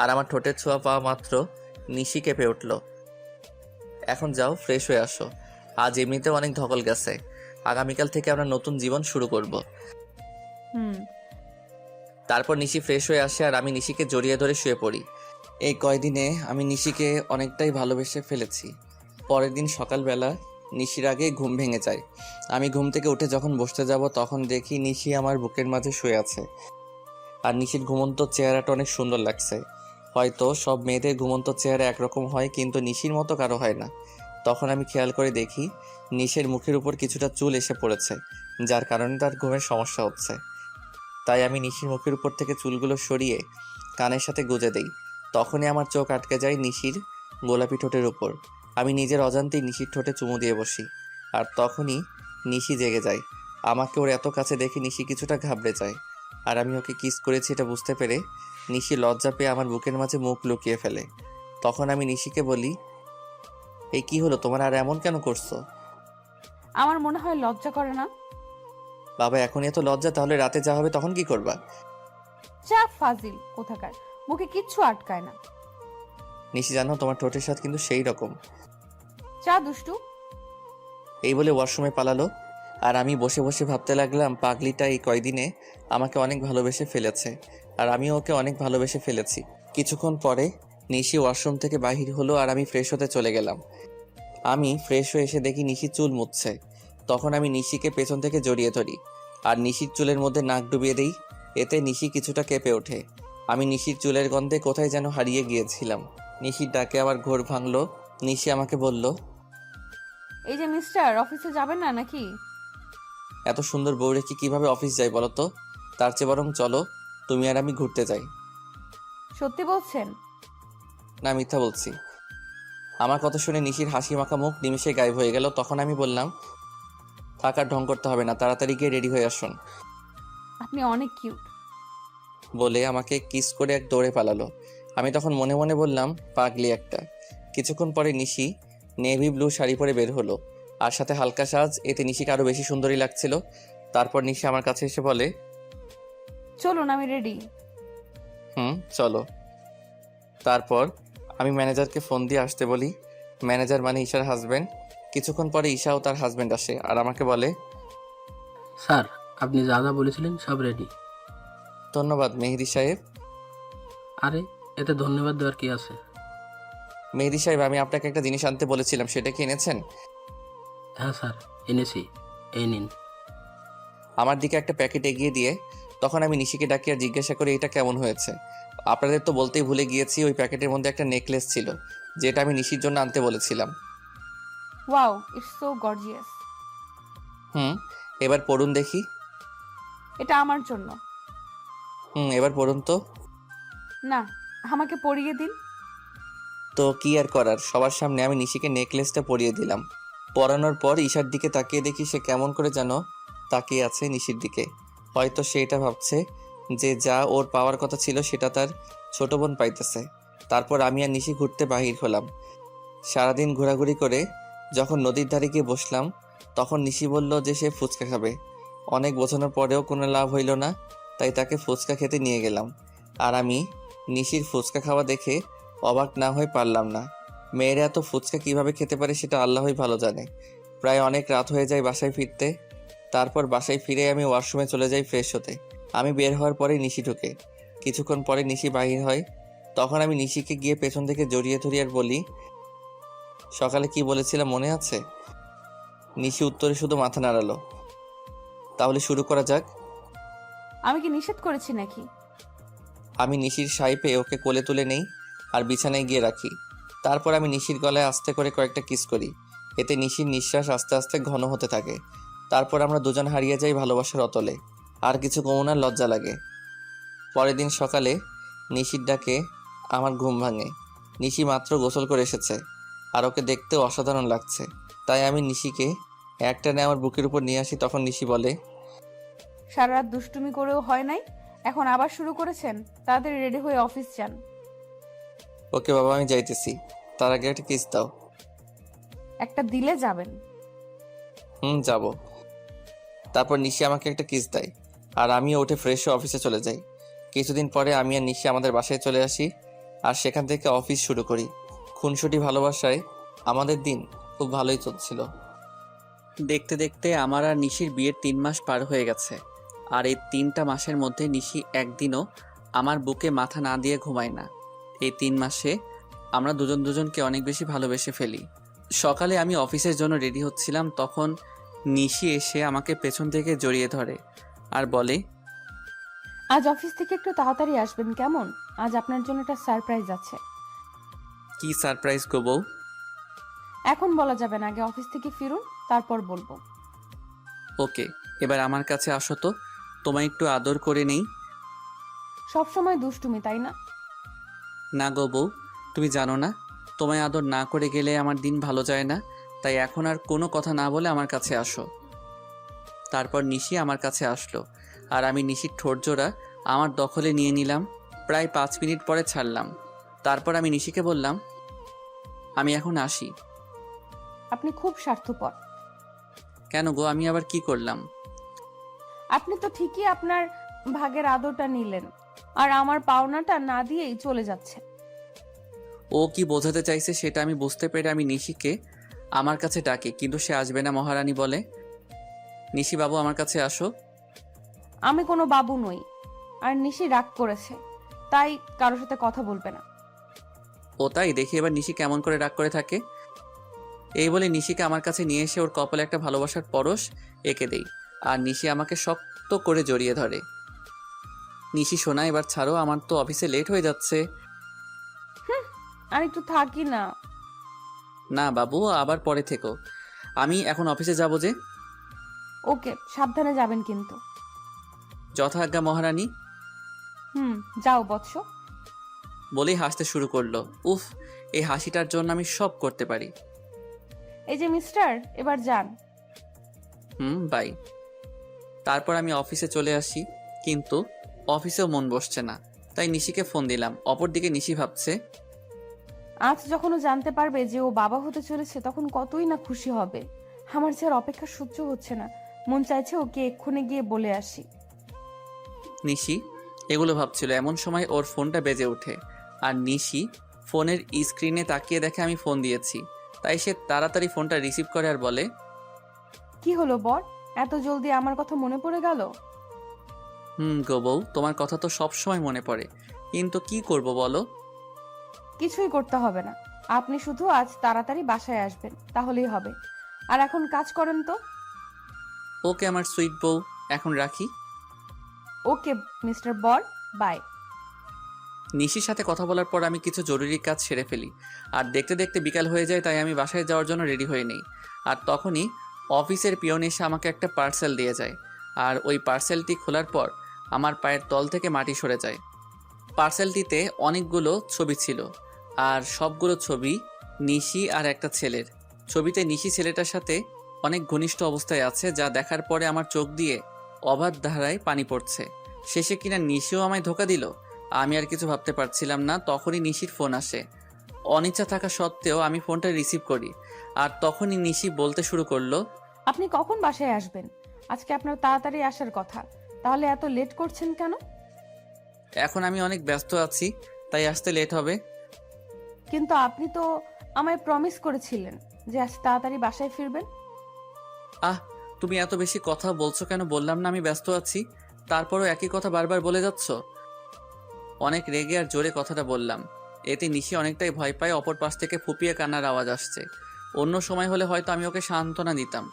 আর আমার ঠোঁটের ছোঁয়া পাওয়া মাত্র নিশি কেঁপে উঠল। এখন যাও, ফ্রেশ হয়ে আসো। আজ এমনিতেও অনেক ধকল গেছে। আগামীকাল থেকে আমরা নতুন জীবন শুরু করব। হুম। তারপর নিশি ফ্রেশ হয়ে আসে আর আমি নিশিকে জড়িয়ে ধরে শুয়ে পড়ি। এই কয়দিনে আমি নিশিকে অনেকটাই ভালোবেসে ফেলেছি। পরের দিন সকালবেলা নিশির আগে ঘুম ভেঙে যায়। আমি ঘুম থেকে উঠে যখন বসতে যাব তখন দেখি নিশি আমার বুকের মাঝে শুয়ে আছে। আর নিশির ঘুমন্ত চেহারাটা অনেক সুন্দর লাগছে। হয়তো সব মেয়েদের ঘুমন্ত চেহারা একরকম হয়, কিন্তু নিশির মতো কারো হয় না। তখন আমি খেয়াল করে দেখি নিশির মুখের উপর কিছুটা চুল এসে পড়েছে, যার কারণে তার ঘুমের সমস্যা হচ্ছে। তাই আমি নিশির মুখের উপর থেকে চুলগুলো সরিয়ে কানের সাথে গুজে দেই। তখনই আমার চোখ আটকে যায় নিশির গোলাপি ঠোঁটের উপর। আমি নিজের অজান্তেই নিশির ঠোঁটে চুমু দিয়ে বসি, আর তখনই নিশি জেগে যায়। আমাকে ওর এত কাছে দেখে নিশি কিছুটা ঘাবড়ে যায়, আর আমি ওকে কিস করেছি এটা বুঝতে পেরে নিশি লজ্জা পেয়ে আমার বুকের মাঝে মুখ লুকিয়ে ফেলে। তখন আমি নিশিকে বলি, এই কি হলো তোমার, আর এমন কেন করছো? আমার মনে হয় লজ্জা করে না। বাবা, এখন এত লজ্জা, তাহলে রাতে যা হবে তখন কি করবা? যা ফাজিল কোথাকার, মুখে কিচ্ছু আটকায় না। নিশি জানো, তোমার ঠোঁটের স্বাদ কিন্তু সেই রকম। যা দুষ্টু। এই বলে ওয়াশরুমে পালালো। আর আমি বসে বসে ভাবতে লাগলাম, পাগলিটা এই কয়দিনে আমাকে অনেক ভালোবেসে ফেলেছে, আর আমিও ওকে অনেক ভালোবেসে ফেলেছি। কিছুক্ষণ পরে নিশি ওয়াশরুম থেকে বাহির হলো, আর আমি ফ্রেশ হতে চলে গেলাম। আমি ফ্রেশ হয়ে এসে দেখি নিশি চুল মুছছে। তখন আমি নিশিকে পেছন থেকে জড়িয়ে ধরি, আর নিশির চুলের মধ্যে নাক ডুবিয়ে দিই। এতে নিশি কিছুটা কেঁপে ওঠে। আমি নিশির চুলের গন্ধে কোথায় যেন হারিয়ে গিয়েছিলাম। নিশির ডাকে আমার ঘোর ভাঙলো। নিশি আমাকে বলল, এই যে মিস্টার, অফিসে যাবেন না নাকি? এত সুন্দর বউ রেখে কিভাবে অফিস যাই বলো তো? তার চেয়ে বরং চলো তুমি আর আমি ঘুরতে যাই। সত্যি বলছেন? না, মিথ্যা বলছি। আমার কথা শুনে নিশির হাসি মাখা মুখ নিমিষে গায়েব হয়ে গেল। তখন আমি বললাম, থাকার ঢং করতে হবে না, তাড়াতাড়ি গিয়ে রেডি হয়ে আসুন। আপনি অনেক কিউট। বলে আমাকে কিস করে এক দৌড়ে পালালো। আমি তখন মনে মনে বললাম, পাগলি একটা। কিছুক্ষণ পরে নিশি নেভি ব্লু শাড়ি পরে বের হলো, আর সাথে হালকা সাজ। এতে নিশিকে আরো বেশি সুন্দরী লাগছিল। তারপর নিশি আমার কাছে এসে বলে, চলুন, আমি রেডি। চলো। তারপর আমি ম্যানেজারকে ফোন দিয়ে আসতে বলি। ম্যানেজার মানে ঈশার হাজব্যান্ড। কিছুক্ষণ পরে ঈশা ও তার হাজব্যান্ড আসে, আর আমাকে বলে, স্যার, আপনি যা যা বলেছিলেন সব রেডি। ধন্যবাদ মেহেদি সাহেব। আরে, এতে ধন্যবাদ দেওয়ার কি আছে? মেহেদি সাহেব, আমি আপনাকে একটা জিনিস আনতে বলেছিলাম, সেটা কি এনেছেন? হ্যাঁ স্যার, এনেছি, এই নিন। আমার দিকে একটা প্যাকেট এগিয়ে দিয়ে তখন আমি নিশিকে ডাকি আর জিজ্ঞাসা করি, এটা কেমন হয়েছে? আপনাদের তো বলতেই ভুলে গিয়েছি, ওই প্যাকেটের মধ্যে একটা নেকলেস ছিল, যেটা আমি নিশির জন্য আনতে বলেছিলাম। Wow, it's so gorgeous. এবার পড়ুন দেখি। এটা আমার জন্য। এবার পড়ুন তো। না, আমাকে পরিয়ে দিন। তো কি আর করার, সবার সামনে আমি নিশিকে নেকলেসটা পরিয়ে দিলাম। পরানোর পর ঈশার দিকে তাকিয়ে দেখি সে কেমন করে যেন তাকিয়ে আছে নিশির দিকে। হয়তো সে এটা ভাবছে যে যা ওর পাওয়ার কথা ছিল সেটা তার ছোট বোন পাইতেছে। তারপর আমি আর নিশি ঘুরতে বাহির হলাম। সারাদিন ঘোরাঘুরি করে যখন নদীর ধারে গিয়ে বসলাম, তখন নিশি বলল যে সে ফুচকা খাবে। অনেক বোঝানোর পরেও কোনো লাভ হইল না, তাই তাকে ফুচকা খেতে নিয়ে গেলাম। আর আমি নিশির ফুচকা খাওয়া দেখে অবাক না হয়ে পারলাম না। মেয়েরা এত ফুচকা কিভাবে খেতে পারে সেটা আল্লাহই ভালো জানে। প্রায় অনেক রাত হয়ে যায় বাসায় ফিরতে। তারপর বাসায় ফিরে আমি ওয়াশরুমে চলে যাই ফ্রেশ হতে। আমি বের হওয়ার পরে নিশি ঢোকে। কিছুক্ষণ পরে নিশি বাহির হয়। তখন আমি নিশিকে গিয়ে পেছন থেকে জড়িয়ে ধরি আর বলি, সকালে কি বলেছিলাম মনে আছে? নিশি উত্তরে শুধু মাথা নাড়ালো। তাহলে শুরু করা যাক। আমি কি নিষেধ করেছি নাকি? আমি নিশির সাই পেয়ে ওকে কোলে তুলে নেই আর বিছানায় গিয়ে রাখি। তারপর আমি নিশির গলায় আস্তে করে কয়েকটা কিস করি। এতে নিশির নিঃশ্বাস আস্তে আস্তে ঘন হতে থাকে। তারপর আমরা দুজন হারিয়ে যাই ভালোবাসার অতলে। আর কিছু কমনার লজ্জা লাগে। পরের দিন সকালে নিশির ডাকে আমার ঘুম ভাঙে। নিশি মাত্র গোসল করে এসেছে আর ওকে দেখতেও অসাধারণ লাগছে। তাই আমি নিশিকে একটানে আমার বুকের উপর নিয়ে আসি। তখন নিশি বলে, সারা রাত দুষ্টুমি করেও হয় নাই, এখন আবার শুরু করেছেন? তাড়াতাড়ি রেডি হয়ে অফিস যান। ওকে বাবা, আমি যাইতেছি, তার আগে একটা কিস দাও। একটা দিলে যাবেন? যাব। তারপর নিশি আমাকে একটা কিস দেয় আর আমিও উঠে ফ্রেশ হয়ে অফিসে চলে যাই। কিছুদিন পরে আমি আর নিশি আমাদের বাসায় চলে আসি আর সেখান থেকে অফিস শুরু করি। খুনসুটি ভালোবাসায় আমাদের দিন খুব ভালোই চলছিল। দেখতে দেখতে আমার আর নিশির বিয়ের 3 মাস পার হয়ে গেছে। আর এই 3টা মাসের মধ্যে নিশি একদিনও আমার বুকে মাথা না দিয়ে ঘুমায় না। এই 3 মাসে আমরা দুজন দুজনকে অনেক বেশি ভালোবেসে ফেলি। সকালে আমি অফিসের জন্য রেডি হচ্ছিলাম, তখন নিশি এসে আমাকে পেছন থেকে জড়িয়ে ধরে আর বলে, আজ অফিস থেকে একটু তাড়াতাড়ি আসবেন কেমন? আজ আপনার জন্য একটা সারপ্রাইজ আছে। কি সারপ্রাইজ গো বউ? এখন বলা যাবে না, আগে অফিস থেকে ফিরুন, তারপর বলবো। ওকে, এবার আমার কাছে আসো তো, তোমায় একটু আদর করে নেই। সব সময় দুষ্টুমি, তাই না? না গো বউ, তুমি জানো না, তোমায় আদর না করে গেলে আমার দিন ভালো যায় না। তাই এখন আর কোনো কথা না বলে আমার কাছে আসো। তারপর নিশি আমার কাছে আসলো আর আমি নিশির ঠোঁটজোড়া আমার দখলে নিয়ে নিলাম। প্রায় 5 মিনিট পরে ছাড়লাম। তারপর আমি নিশিকে বললাম, আমি এখন আসি। আপনি খুব স্বার্থপর। কেন গো, আমি আবার কি করলাম? আপনি তো ঠিকই আপনার ভাগের আদরটা নিলেন, আর আমার পাওনাটা না দিয়েই চলে যাচ্ছে। ও কি বোঝাতে চাইছে সেটা আমি বুঝতে পেরে আমি নিশিকে আমার কাছে ডাকি, কিন্তু সে আসবে না। মহারানী বলে, নিশি বাবু আমার কাছে আসো। আমি কোনো বাবু নই, আর নিশি রাগ করেছে, তাই কারোর সাথে কথা বলবে না। ও তাই? দেখি এবার নিশি কেমন করে রাগ করে থাকে। এই বলে নিশিকে আমার কাছে নিয়ে এসে ওর কপালে একটা ভালোবাসার পরশ এঁকে দেই আর নিশি আমাকে শক্ত করে জড়িয়ে ধরে। নিশি শোনা, এবার ছাড়ো, আমার তো অফিসে লেট হয়ে যাচ্ছে। আর একটু থাকি না। না বাবু, আবার পরে থেকো, আমি এখন অফিসে যাব যে। ওকে, সাবধানে যাবেন কিন্তু। যথাজ্ঞা মহারানী। যাও বৎস। বলেই হাসতে শুরু করলো। উফ, এই হাসিটার জন্য আমি সব করতে পারি। এই যে মিস্টার, এবার যান। বাই। তারপর আমি অফিসে চলে আসি, কিন্তু অফিসেও মন বসছে না। তাই নিশিকে ফোন দিলাম। অপরদিকে নিশি ভাবছে, আজ যখন ও জানতে পারবে যে ও বাবা হতে চলেছে, তখন কতই না খুশি হবে। আমার যে আর অপেক্ষা সহ্য হচ্ছে না, মন চাইছে ওকে এক্ষুনি গিয়ে বলে আসি। নিশি এগুলো ভাবছিল, এমন সময় ওর ফোনটা বেজে ওঠে আর নিশি ফোনের স্ক্রিনে তাকিয়ে দেখে আমি ফোন দিয়েছি। তাই সে তাড়াতাড়ি ফোনটা রিসিভ করে আর বলে, কি হলো বর, এত জলদি আমার কথা মনে পড়ে গেল? গো বউ, তোমার কথা তো সব সময় মনে পড়ে, কিন্তু কি করব বলো? কিছুই করতে হবে না, আপনি শুধু আজ তাড়াতাড়ি বাসায় আসবেন, তাহলেই হবে। আর এখন কাজ করেন তো। ওকে আমার সুইট বউ, এখন রাখি। ওকে মিস্টার বর, বাই। নিশির সাথে কথা বলার পর আমি কিছু জরুরি কাজ সেরে ফেলি আর দেখতে দেখতে বিকাল হয়ে যায়। তাই আমি বাসায় যাওয়ার জন্য রেডি হয়ে নেই। আর তখনই অফিসের পিয়ন এসে আমাকে একটা পার্সেল দিয়ে যায়। আর ওই পার্সেলটি খোলার পর আমার পায়ের তল থেকে মাটি সরে যায়। পার্সেলটিতে অনেকগুলো ছবি ছিল আর সবগুলো ছবি নিশি আর একটা ছেলের। ছবিতে নিশি ছেলেটার সাথে অনেক ঘনিষ্ঠ অবস্থায় আছে, যা দেখার পরে আমার চোখ দিয়ে অবাধ ধারায় পানি পড়ছে। শেষে কিনা নিশিও আমায় ধোকা দিল। আমি আর কিছু ভাবতে পারছিলাম না। তখনই নিশির ফোন আসে। অনিচ্ছা থাকা সত্ত্বেও আমি ফোনটা রিসিভ করি আর তখনই নিশি বলতে শুরু করলো, আপনি কখন বাসায় আসবেন? আজকে আপনার তাড়াতাড়ি আসার কথা, তাহলে এত লেট করছেন কেন? এখন আমি অনেক ব্যস্ত আছি, তাই আসতে লেট হবে। কিন্তু আপনি তো আমায় প্রমিস করেছিলেন যে আজ তাড়াতাড়ি বাসায় ফিরবেন। তুমি এত বেশি কথা বলছো কেন? বললাম না আমি ব্যস্ত আছি, তারপরও একই কথা বারবার বলে যাচ্ছ। অনেক রেগে আর জোরে কথাটা বললাম। এতে নিশি অনেকটাই ভয় পায়। অপর পাশ থেকে ফুপিয়ে কান্নার আওয়াজ আসছে। অন্য সময় হলে হয়তো আমি ওকে সান্ত্বনা দিতাম,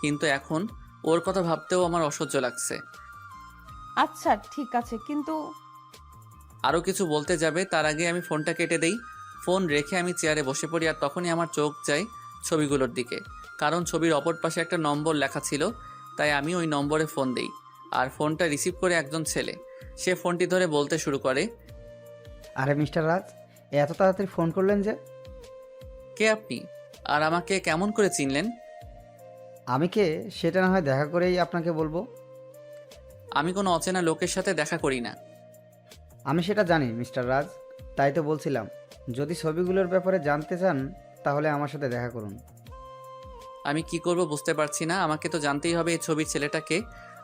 কিন্তু এখন ওর কথা ভাবতেও আমার অসহ্য লাগছে। আচ্ছা ঠিক আছে, কিন্তু আরও কিছু বলতে যাবে তার আগে আমি ফোনটা কেটে দেই। ফোন রেখে আমি চেয়ারে বসে পড়ি আর তখনই আমার চোখ যায় ছবিগুলোর দিকে, কারণ ছবির অপর পাশে একটা নম্বর লেখা ছিল। তাই আমি ওই নম্বরে ফোন দেই আর ফোনটা রিসিভ করে একজন ছেলে। সে ফোনটি ধরে বলতে শুরু করে, আরে মিস্টার রাজ, এত তাড়াতাড়ি ফোন করলেন যে? কে আপনি? আর আমাকে কেমন করে চিনলেন? আমি কে সেটা না হয় দেখা করেই আপনাকে বলবো। আমি কোনো অচেনা লোকের সাথে দেখা করি না। আমি সেটা জানি মিস্টার রাজ, তাই তো বলছিলাম যদি ছবিগুলোর ব্যাপারে জানতে চান তাহলে আমার সাথে দেখা করুন। আমি কি করব বুঝতে পারছি না। আমাকে তো জানতেই হবে এই ছবির ছেলেটাকে,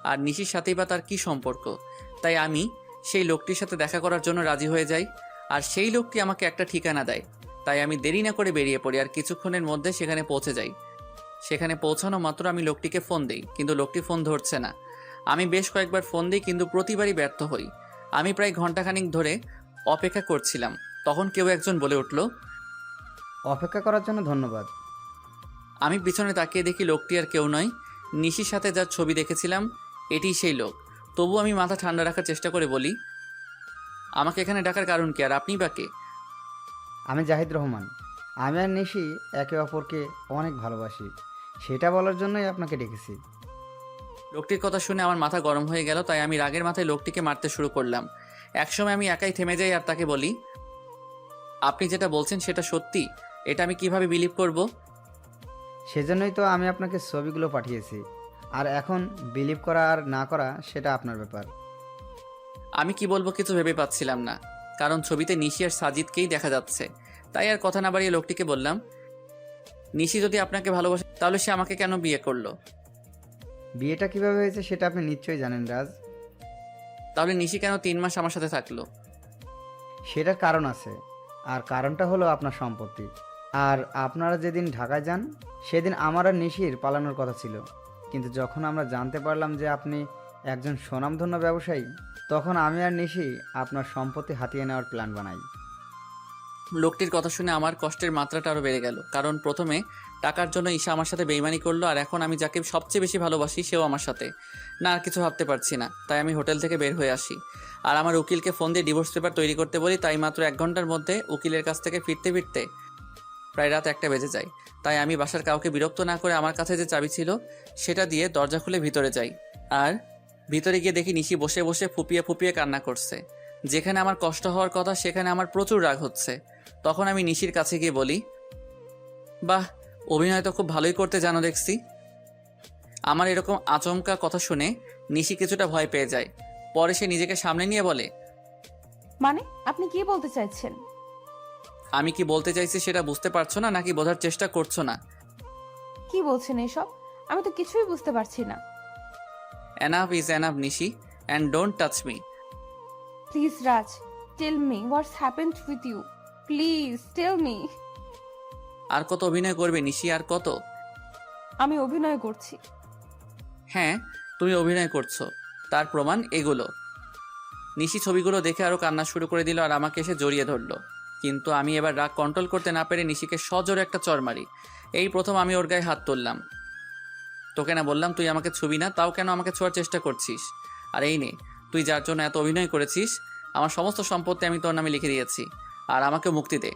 আর নিশির সাথেই বা তার কি সম্পর্ক। তাই আমি সেই লোকটির সাথে দেখা করার জন্য রাজি হয়ে যাই, আর সেই লোকটি আমাকে একটা ঠিকানা দেয়। তাই আমি দেরি না করে বেরিয়ে পড়ি, আর কিছুক্ষণের মধ্যে সেখানে পৌঁছে যাই। সেখানে পৌঁছানো মাত্র আমি লোকটিকে ফোন দিই, কিন্তু লোকটি ফোন ধরছে না। আমি বেশ কয়েকবার ফোন দিই, কিন্তু প্রতিবারই ব্যর্থ হই। আমি প্রায় ঘন্টাখানিক ধরে অপেক্ষা করছিলাম। তখন কেউ একজন বলে উঠল, অপেক্ষা করার জন্য ধন্যবাদ। আমি পিছনে তাকিয়ে দেখি লোকটি আর কেউ নয়, নিশির সাথে যার ছবি দেখেছিলাম এটিই সেই লোক। তবু আমি মাথা ঠান্ডা রাখার চেষ্টা করে বলি, আমাকে এখানে ডাকার কারণ কি, আর আপনি বা কে? আমি জাহিদ রহমান। আমি আর নিশি একে অপরকে অনেক ভালোবাসি, সেটা বলার জন্যই আপনাকে ডেকেছি। লোকটির কথা শুনে আমার মাথা গরম হয়ে গেল, তাই আমি রাগের মাথায় লোকটিকে মারতে শুরু করলাম। একসময় আমি একাই থেমে যাই আর তাকে বলি, আপনি যেটা বলছেন সেটা সত্যি? এটা আমি কিভাবে বিলিভ করব? সেজন্যই তো আমি আপনাকে ছবিগুলো পাঠিয়েছি, আর এখন বিলিভ করা আর না করা সেটা আপনার ব্যাপার। আমি কি বলবো কিছু ভেবে পাচ্ছিলাম না, কারণ ছবিতে নিশি আর সাজিদকেই দেখা যাচ্ছে। তাই আর কথা না বাড়িয়ে লোকটিকে বললাম, নিশি যদি আপনাকে ভালোবাসে তাহলে সে আমাকে কেন বিয়ে করলো? বিয়েটা কিভাবে হয়েছে সেটা আপনি নিশ্চয়ই জানেন রাজ। তাহলে নিশি কেন 3 মাস আমার সাথে থাকলো? সেটার কারণ আছে, আর কারণটা হলো আপনার সম্পত্তি। আর আপনারা যেদিন ঢাকায় যান সেদিন আমার আর নিশির পালানোর কথা ছিল, কিন্তু যখন আমরা জানতে পারলাম যে আপনি একজন স্বনামধন্য ব্যবসায়ী, তখন আমি আর নিশি আপনার সম্পত্তি হাতিয়ে নেওয়ার প্ল্যান বানাই। লোকটির কথা শুনে আমার কষ্টের মাত্রাটা আরও বেড়ে গেল, কারণ প্রথমে টাকার জন্য ঈশা আমার সাথে বেইমানি করলো, আর এখন আমি যাকে সবচেয়ে বেশি ভালোবাসি সেও আমার সাথে। না, আর কিছু ভাবতে পারছি না। তাই আমি হোটেল থেকে বের হয়ে আসি, আর আমার উকিলকে ফোন দিয়ে ডিভোর্স পেপার তৈরি করতে বলি। তাই মাত্র 1 ঘন্টার মধ্যে উকিলের কাছ থেকে ফিরতে ফিরতে প্রায় রাত 1টা বেজে যায়। তাই আমি বাসার কাউকে বিরক্ত না করে আমার কাছে যে চাবি ছিল সেটা দিয়ে দরজা খুলে ভিতরে যাই, আর ভিতরে গিয়ে দেখি নিশি বসে বসে ফুপিয়ে ফুপিয়ে কান্না করছে। যেখানে আমার কষ্ট হওয়ার কথা সেখানে আমার প্রচুর রাগ হচ্ছে। তখন আমি নিশির কাছে গিয়ে বলি, বাহ, অভিনয় তো খুব ভালোই করতে জানো দেখছি। আমার এরকম আচমকা কথা শুনে নিশি কিছুটা ভয় পেয়ে যায়। পরে সে নিজেকে সামনে নিয়ে বলে, মানে আপনি কি বলতে চাইছেন? আমি কি বলতে চাইছি সেটা বুঝতে পারছো না, নাকি বোঝার চেষ্টা করছো না? কি বলছেন এসব? আমি তো কিছুই বুঝতে পারছি না। Enough is enough Nishi, and don't touch me. Please Raj, tell me what's happened with you. Please tell me. আর কত অভিনয় করবে নিশি, আর কত? আমি অভিনয় করছি। হ্যাঁ, তুমি অভিনয় করছো, তার প্রমাণ এগুলো। নিশি ছবিগুলো দেখে আরও কান্না শুরু করে দিল, আর আমাকে এসে জড়িয়ে ধরলো। কিন্তু আমি এবার রাগ কন্ট্রোল করতে না পেরে নিশিকে সজোরে একটা চড় মারি। এই প্রথম আমি ওর গায়ে হাত তুললাম। তোকে না বললাম তুই আমাকে ছবি না, তাও কেন আমাকে ছোঁয়ার চেষ্টা করছিস? আর এই নে, তুই যার জন্য এত অভিনয় করেছিস, আমার সমস্ত সম্পত্তি আমি তোর নামে লিখে দিয়েছি, আর আমাকে মুক্তি দে।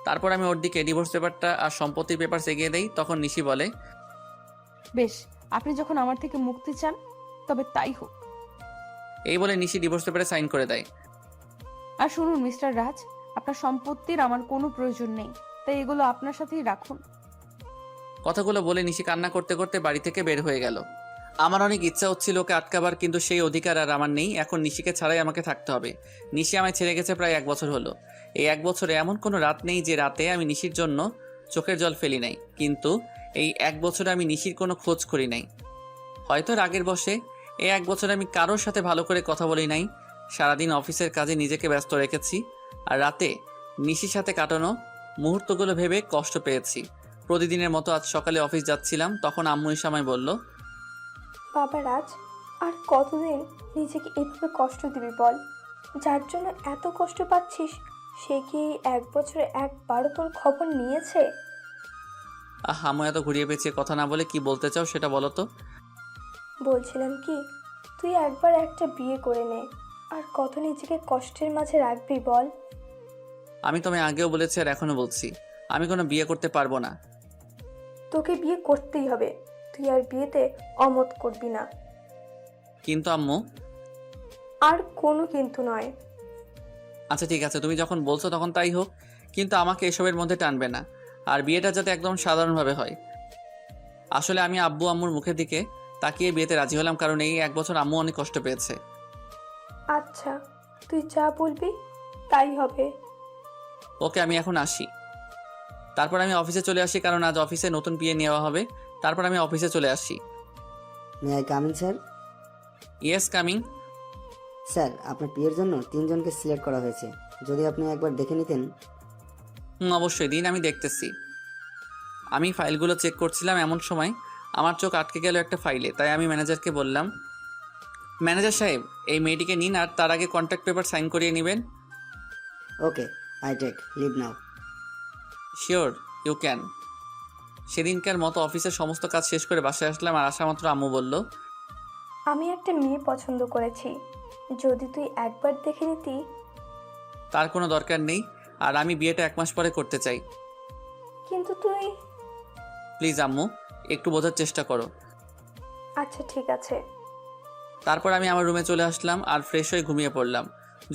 তারপর আমি ওর দিকে ডিভোর্স পেপারটা আর সম্পত্তির পেপার এগিয়ে দেই। তখন নিশি বলে, বেশ, আপনি যখন আমার থেকে মুক্তি চান তবে তাই হোক। এই বলে নিশি ডিভোর্স পেপারে সাইন করে দেয়। আর শুনুন মিস্টার রাজ, আপনার সম্পত্তির আমার কোনো প্রয়োজন নেই, তাই এগুলো আপনার সাথেই রাখুন। কথাগুলো বলে নিশি কান্না করতে করতে বাড়ি থেকে বের হয়ে গেল। আমার অনেক ইচ্ছা হচ্ছিল ওকে আটকাবার, কিন্তু সেই অধিকার আর আমার নেই। এখন নিশিকে ছাড়াই আমাকে থাকতে হবে। নিশি আমায় ছেড়ে গেছে প্রায় 1 বছর হলো। এই 1 বছরে এমন কোনো রাত নেই যে রাতে আমি নিশির জন্য চোখের জল ফেলি নাই, কিন্তু এই 1 বছরে আমি নিশির কোনো খোঁজ করি নাই। হয়তো রাগের বশে এই 1 বছরে আমি কারোর সাথে ভালো করে কথা বলি নাই। সারাদিন অফিসের কাজে নিজেকে ব্যস্ত রেখেছি, আর রাতে নিশির সাথে কাটানো মুহূর্তগুলো ভেবে কষ্ট পেয়েছি। প্রতিদিনের মতো আজ সকালে অফিস যাচ্ছিলাম, তখন আম্মু এসে আমায় বলল, বাবা রাজ, আর কতদিন নিজেকে এভাবে কষ্ট দিবি বল? যার জন্য এত কষ্ট পাচ্ছিস সে কি 1 বছরে একবারও তোর খবর নিয়েছে? আম্মু এত ঘুরিয়ে পেঁচিয়ে কথা না বলে কি বলতে চাও সেটা বলো তো। বলছিলাম কি, তুই একবার একটা বিয়ে করে নে, আর কত নিজেকে কষ্টের মাঝে রাখবি বল? আমি তোমায় আগেও বলেছি আর এখনো বলছি, আমি কোনো বিয়ে করতে পারবো না। তোকে বিয়ে করতেই হবে, তুই আর বিয়েতে অমত করবি না। কিন্তু আম্মু। আর কোনো কিন্তু নয়। আচ্ছা ঠিক আছে, তুমি যখন বলছো তখন তাই হোক, কিন্তু আমাকে এসবের মধ্যে টানবে না। আর বিয়েটা যাতে একদম সাধারণভাবে হয়। আসলে আমি আব্বু আম্মুর মুখের দিকে তাকিয়ে বিয়েতে রাজি হলাম, কারণ এই 1 বছর আম্মু অনেক কষ্ট পেয়েছে। আচ্ছা, তুই যা বলবি তাই হবে। ওকে, আমি এখন আসি। তারপর আমি অফিসে চলে আসি, কারণ আজ অফিসে নতুন বিয়ে নেওয়া হবে। তারপর আমি অফিসে চলে আসি। May I come in sir? Yes, coming. Sir, আপনার বিয়ের জন্য 3 জনকে সিলেক্ট করা হয়েছে, যদি আপনি একবার দেখে নিতেন। অবশ্যই দিন, আমি দেখতেছি। আমি ফাইলগুলো চেক করছিলাম, এমন সময় আমার চোখ আটকে গেল একটা ফাইলে। তাই আমি ম্যানেজারকে বললাম, ম্যানেজার সাহেব, এই মেয়েটিকে নিন আর তার আগে কন্ট্রাক্ট পেপার সাইন করিয়ে নেবেন। Okay, I take leave now. Sure, you can. সেদিনকার মতো অফিসের সমস্ত কাজ শেষ করে বাসায় আসলাম, আর আসা মাত্র আম্মু বলল, আমি একটা মেয়ে পছন্দ করেছি, যদি তুই একবার দেখে নিতি। তার কোনো দরকার নেই, আর আমি বিয়েটা 1 মাস পরে করতে চাই। কিন্তু তুই। প্লিজ আম্মু, একটু বোঝার চেষ্টা করো। আচ্ছা ঠিক আছে। তারপর আমি আমার রুমে চলে আসলাম আর ফ্রেশ হয়ে ঘুমিয়ে পড়লাম।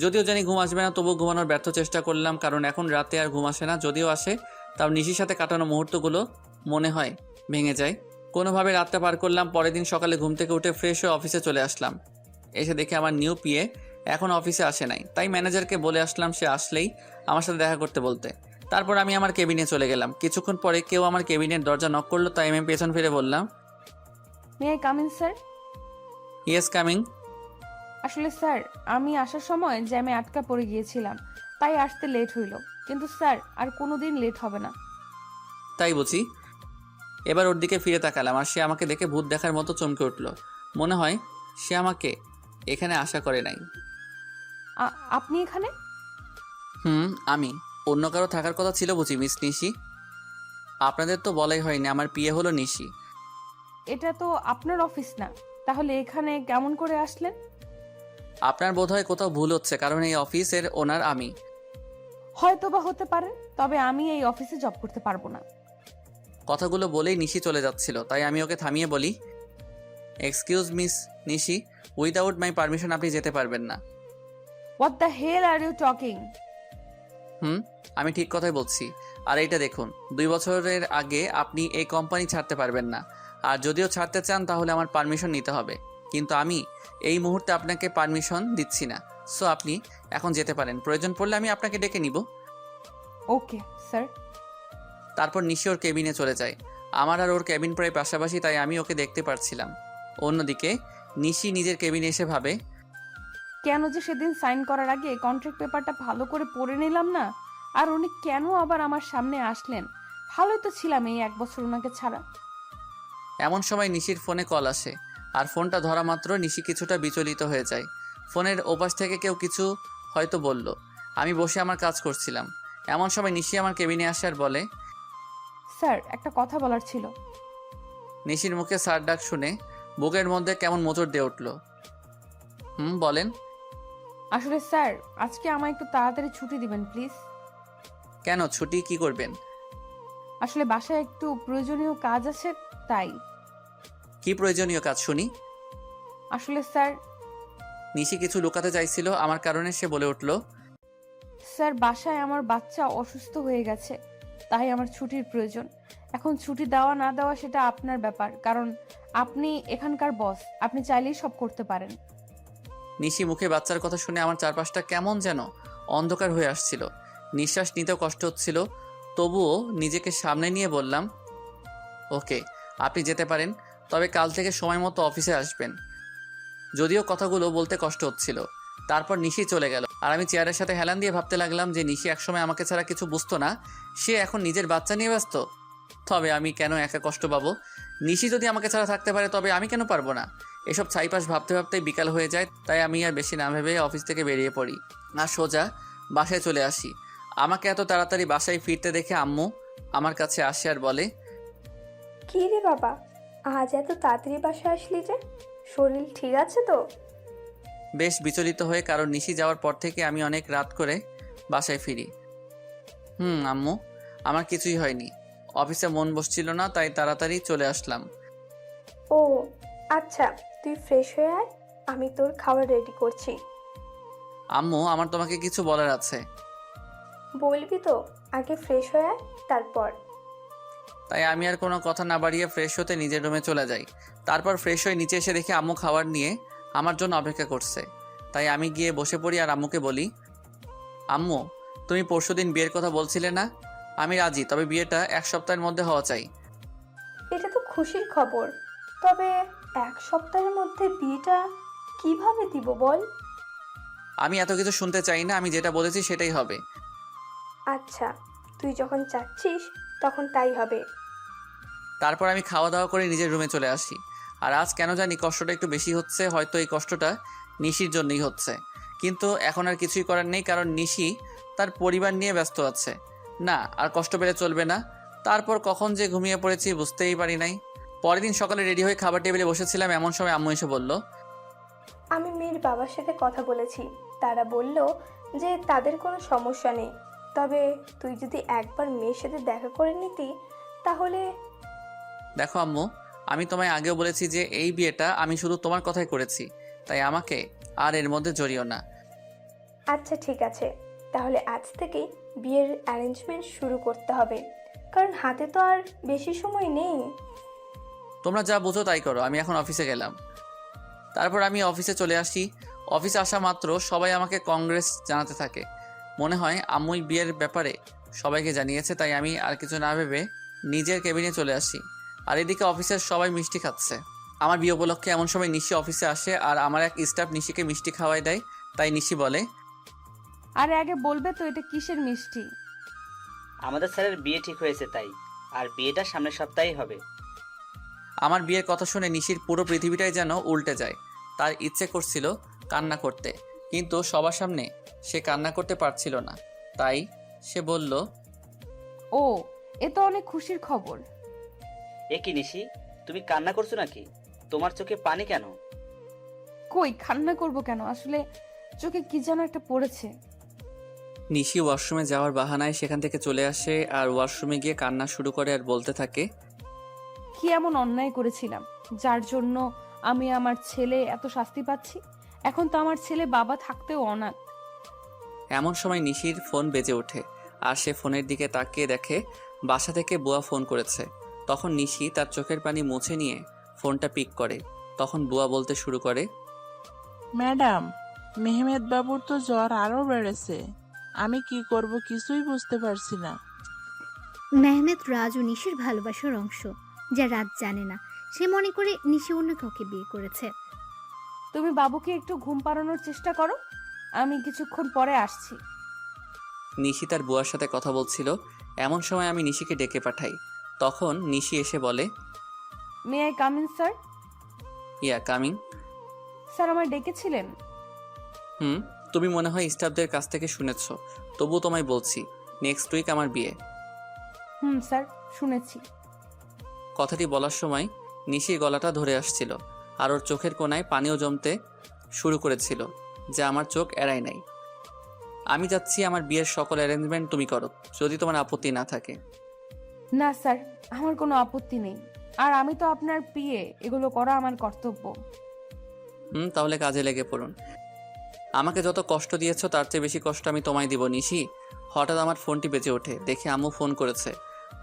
যদিও জানি ঘুম আসবে না, তবুও ঘুমানোর ব্যর্থ চেষ্টা করলাম, কারণ এখন রাতে আর ঘুম আসে না। যদিও আসে, তাও নিশির সাথে কাটানো মুহূর্তগুলো মনে হয় ভেঙে যায়। কোনোভাবে রাতটা পার করলাম। পরের দিন সকালে ঘুম থেকে উঠে ফ্রেশ হয়ে অফিসে চলে আসলাম। এসে দেখে আমার নিউ পিএ এখন অফিসে আসে নাই। তাই ম্যানেজারকে বলে আসলাম সে আসলেই আমার সাথে দেখা করতে বলতে। তারপর আমি আমার কেবিনে চলে গেলাম। কিছুক্ষণ পরে কেউ আমার কেবিনের দরজা নক করলো, তাই আমি পেছন ফিরে বললাম, may I come in sir? Yes, coming. আসলে স্যার, আমি আসার সময় জ্যামে আটকা পড়ে গিয়েছিলাম, তাই আসতে লেট হইল। কিন্তু স্যার, আর কোনোদিন লেট হবে না। তাই বুঝি? এবার ওর দিকে ফিরে তাকালাম, আর সে আমাকে দেখে ভূত দেখার মতো চমকে উঠল। মনে হয় সে আমাকে এখানে আশা করে নাই। আপনি এখানে? আমি। অন্য কারো থাকার কথা ছিল বুঝি মিস নিশি? আপনাদের তো বলাই হয়নি আমার পিএ হলো নিশি। এটা তো আপনার অফিস না, তাহলে এখানে কেমন করে আসলেন? আপনার বোধহয় কোথাও ভুল হচ্ছে, কারণ এই অফিসের ওনার আমি। হয়তো বা হতে পারে, তবে আমি এই অফিসে জব করতে পারবো না। কথাগুলো বলেই নিশি চলে যাচ্ছিল, তাই আমি ওকে থামিয়ে বলি, excuse miss Nishi, without my permission আপনি যেতে পারবেন না। What the hell are you talking? আমি ঠিক কথাই বলছি। আর এইটা দেখুন, 2 বছরের আগে আপনি এই কোম্পানি ছাড়তে পারবেন না। আর যদিও ছাড়তে চান তাহলে আমার পারমিশন নিতে হবে, কিন্তু আমি এই মুহূর্তে আপনাকে পারমিশন দিচ্ছি না। সো আপনি এখন যেতে পারেন, প্রয়োজন পড়লে আমি আপনাকে ডেকে নিব। Okay sir. তারপর নিশি ওর কেবিনে চলে যায়। আমার আর ওর কেবিন প্রায় পাশাপাশি, তাই আমি ওকে দেখতে পারছিলাম। অন্যদিকে নিশি নিজের কেবিনে এসে ভাবে, কেন যে সেদিন সাইন করার আগে কন্ট্রাক্ট পেপারটা ভালো করে পড়ে নিলাম না, আর উনি কেন আবার আমার সামনে আসলেন? ভালোই তো ছিলাম এই 1 বছর ওনাকে ছাড়া। এমন সময় নিশির ফোনে কল আসে, আর ফোনটা ধরা মাত্র নিশি কিছুটা বিচলিত হয়ে যায়। ফোনের ওপাশ থেকে কেউ কিছু হয়তো বলল। আমি বসে আমার কাজ করছিলাম। এমন সময় নিশি আমার কেবিনে আসে আর বলে, স্যার, একটা কথা বলার ছিল। নিশির মুখে স্যার ডাক শুনে বুকের মধ্যে কেমন মোচড় দিয়ে উঠল। বলেন। আসলে স্যার, আজকে আমায় একটু তাড়াতাড়ি ছুটি দিবেন প্লিজ। কেন, ছুটি কি করবেন? আসলে বাসায় একটু প্রয়োজনীয় কাজ আছে, তাই। কি প্রয়োজনীয় কাজ শুনি? আসলে স্যার। নিশি কিছু লুকাতে চাইছিল আমার কারণে, সে বলে উঠল, স্যার, বাসায় আমার বাচ্চা অসুস্থ হয়ে গেছে, তাই আমার ছুটির প্রয়োজন। এখন ছুটি দেওয়া না দেওয়া সেটা আপনার ব্যাপার, কারণ আপনি এখানকার বস, আপনি চাইলেই সব করতে পারেন। নিশি মুখে বাচ্চার কথা শুনে আমার চারপাশটা কেমন যেন অন্ধকার হয়ে আসছিল। নিঃশ্বাস নিতেও কষ্ট হচ্ছিল। তবুও নিজেকে সামনে নিয়ে বললাম, ওকে, আপনি যেতে পারেন, তবে কাল থেকে সময় মতো অফিসে আসবেন। যদিও কথাগুলো বলতে কষ্ট হচ্ছিল। তারপর নিশি চলে গেল, আর আমি চেয়ারের সাথে হেলান দিয়ে ভাবতে লাগলাম যে নিশি একসময় আমাকে ছাড়া কিছু বুঝতো না, সে এখন নিজের বাচ্চা নিয়ে ব্যস্ত। তবে আমি কেন একা কষ্ট পাবো? নিশি যদি আমাকে ছাড়া থাকতে পারে, তবে আমি কেন পারবো না? এসব ছাইপাশ ভাবতে ভাবতেই বিকাল হয়ে যায়। তাই আমি আর বেশি না ভেবে অফিস থেকে বেরিয়ে পড়ি আর সোজা বাসায় চলে আসি। আমাকে এত তাড়াতাড়ি বাসায় ফিরতে দেখে আম্মু আমার কাছে আসে আর বলে, কি রে বাবা, আজ এত তাড়াতাড়ি বাসায় আসলি যে? শরীর ঠিক আছে তো? বেশ বিচলিত হয়ে, কারণ নিশি যাওয়ার পর থেকে আমি অনেক রাত করে বাসায় ফিরি। আম্মু, আমার কিছুই হয়নি। অফিসে মন বসছিল না, তাই তাড়াতাড়ি চলে আসলাম। ও আচ্ছা, তুই ফ্রেশ হয়ে আয়, আমি তোর খাবার রেডি করছি। আম্মু, আমার তোমাকে কিছু বলার আছে। বলবি তো? আগে ফ্রেশ হয়ে আয়, তারপর। তাই আমি আর কোনো কথা না বাড়িয়ে ফ্রেশ হতে নিজের রুমে চলে যাই। তারপর ফ্রেশ হয়ে নিচে এসে দেখি আম্মু খাবার নিয়ে আমার জন্য অপেক্ষা করছে। তাই আমি গিয়ে বসে পড়ি আর আম্মুকে বলি, আম্মু, তুমি পরশুদিন বিয়ের কথা বলছিলে না? আমি রাজি, তবে বিয়েটা 1 সপ্তাহের মধ্যে হওয়া চাই। এটা তো খুশির খবর, তবে 1 সপ্তাহের মধ্যে বিয়েটা কিভাবে দিব বল? আমি এত কিছু শুনতে চাই না, আমি যেটা বলেছি সেটাই হবে। আচ্ছা, তুই যখন চাচ্ছিস তখন তাই হবে। তারপর আমি খাওয়া দাওয়া করে নিজের রুমে চলে আসি। আর আজ কেন জানি কষ্টটা একটু বেশি হচ্ছে। হয়তো এই কষ্টটা নিশির জন্যই হচ্ছে, কিন্তু এখন আর কিছুই করার নেই, কারণ নিশি তার পরিবার নিয়ে ব্যস্ত আছে। না, আর কষ্ট পেলে চলবে না। তারপর কখন যে ঘুমিয়ে পড়েছি বুঝতেই পারি নাই। পরের দিন সকালে রেডি হয়ে খাবার টেবিলে বসেছিলাম, এমন সময় আম্মু এসে বলল, আমি মেয়ের বাবার সাথে কথা বলেছি, তারা বলল যে তাদের কোনো সমস্যা নেই, তবে তুই যদি একবার মেয়ের সাথে দেখা করে নিতি তাহলে। দেখো আম্মু, আমি তোমায় আগেও বলেছি যে এই বিয়েটা আমি শুধু তোমার কথাই করেছি, তাই আমাকে আর এর মধ্যে জড়িও না। আচ্ছা ঠিক আছে, তাহলে আজ থেকেই বিয়ের অ্যারেঞ্জমেন্ট শুরু করতে হবে, কারণ হাতে তো আর বেশি সময় নেই। তোমরা যা বুঝো তাই করো, আমি এখন অফিসে গেলাম। তারপর আমি অফিসে চলে আসি। অফিসে আসা মাত্র সবাই আমাকে কংগ্রেস জানাতে থাকে। মনে হয় আম্মুই বিয়ের ব্যাপারে সবাইকে জানিয়েছে, তাই আমি আর কিছু না ভেবে নিজের কেবিনে চলে আসি। আর এদিকে অফিসের সবাই মিষ্টি খাচ্ছে। আমার বিয়ে উপলক্ষে এমন সময় নিশি অফিসে আসে আর আমার এক স্টাফ নিশিকে মিষ্টি খাওয়াই দেয়। তাই নিশি বলে, আরে আগে বলবে তো এটা কিসের মিষ্টি? আমাদের স্যারের বিয়ে ঠিক হয়েছে তাই, আর বিয়েটা সামনের সপ্তাহেই হবে। আমার বিয়ের কথা শুনে নিশির পুরো পৃথিবীটাই যেন উল্টে যায়। তার ইচ্ছে করছিল কান্না করতে, কিন্তু সবার সামনে সে কান্না করতে পারছিল না। তাই সে বলল, ও, এ তো অনেক খুশির খবর। এ কি নিশি, তুমি কান্না করছো নাকি? তোমার চোখে পানি কেন? কই, কান্না করবো কেন? আসলে চোখে কি যেন একটা পড়েছে। নিশি ওয়াশরুমে যাওয়ার বাহানায় সেখান থেকে চলে আসে আর ওয়াশরুমে গিয়ে কান্না শুরু করে আর বলতে থাকে, কি এমন অন্যায় করেছিলাম যার জন্য আমি আমার ছেলে এত শাস্তি পাচ্ছি? এখন তো আমার ছেলে বাবা থাকতেও অনাথ। এমন সময় নিশির ফোন বেজে ওঠে আর সে ফোনের দিকে তাকিয়ে দেখে বাসা থেকে বুয়া ফোন করেছে। তখন নিশি তার চোখের পানি মুছে নিয়ে ফোনটা পিক করে। তখন বুয়া বলতে শুরু করে, ম্যাডাম, মেহমেদ বাবুর তো জ্বর আরো বেড়েছে। আমি কি করব কিছুই বুঝতে পারছি না। মেহমেদ রাজ ও নিশির ভালোবাসার অংশ, যা রাজ জানে না। সে মনে করে নিশি অন্য কাউকে বিয়ে করেছে। তুমি বাবুকে একটু ঘুম পাড়ানোর চেষ্টা করো, আমি কিছুক্ষণ পরে আসছি। নিশি তার বুয়ার সাথে কথা বলছিল। এমন সময় আমি নিশিকে ডেকে পাঠাই। তখন নিশি এসে বলে, may I come in sir? Yeah coming. Sir আমায় ডেকেছিলেন? তুমি মনে হয় স্টাফদের কাছ থেকে শুনেছ, তবু তোমায় বলছি, নেক্সট উইক আমার বিয়ে। স্যার, শুনেছি। কথাটি বলার সময় নিশির গলাটা ধরে আসছিল আর ওর চোখের কোণায় পানিও জমতে শুরু করেছিল, যা আমার চোখ এড়ায় নাই। আমি যাচ্ছি, আমার বিয়ের সকল অ্যারেঞ্জমেন্ট তুমি করো, যদি তোমার আপত্তি না থাকে। না স্যার, আমার কোনো আপত্তি নেই, আর আমি তো আপনার পিএ, এগুলো করা আমার কর্তব্য। তাহলে কাজে লেগে পড়ুন। আমাকে যত কষ্ট দিয়েছো তার চেয়ে বেশি কষ্ট আমি তোমায় দিব নিশি। হঠাৎ আমার ফোনটি বেজে ওঠে, দেখে আম্মু ফোন করেছে।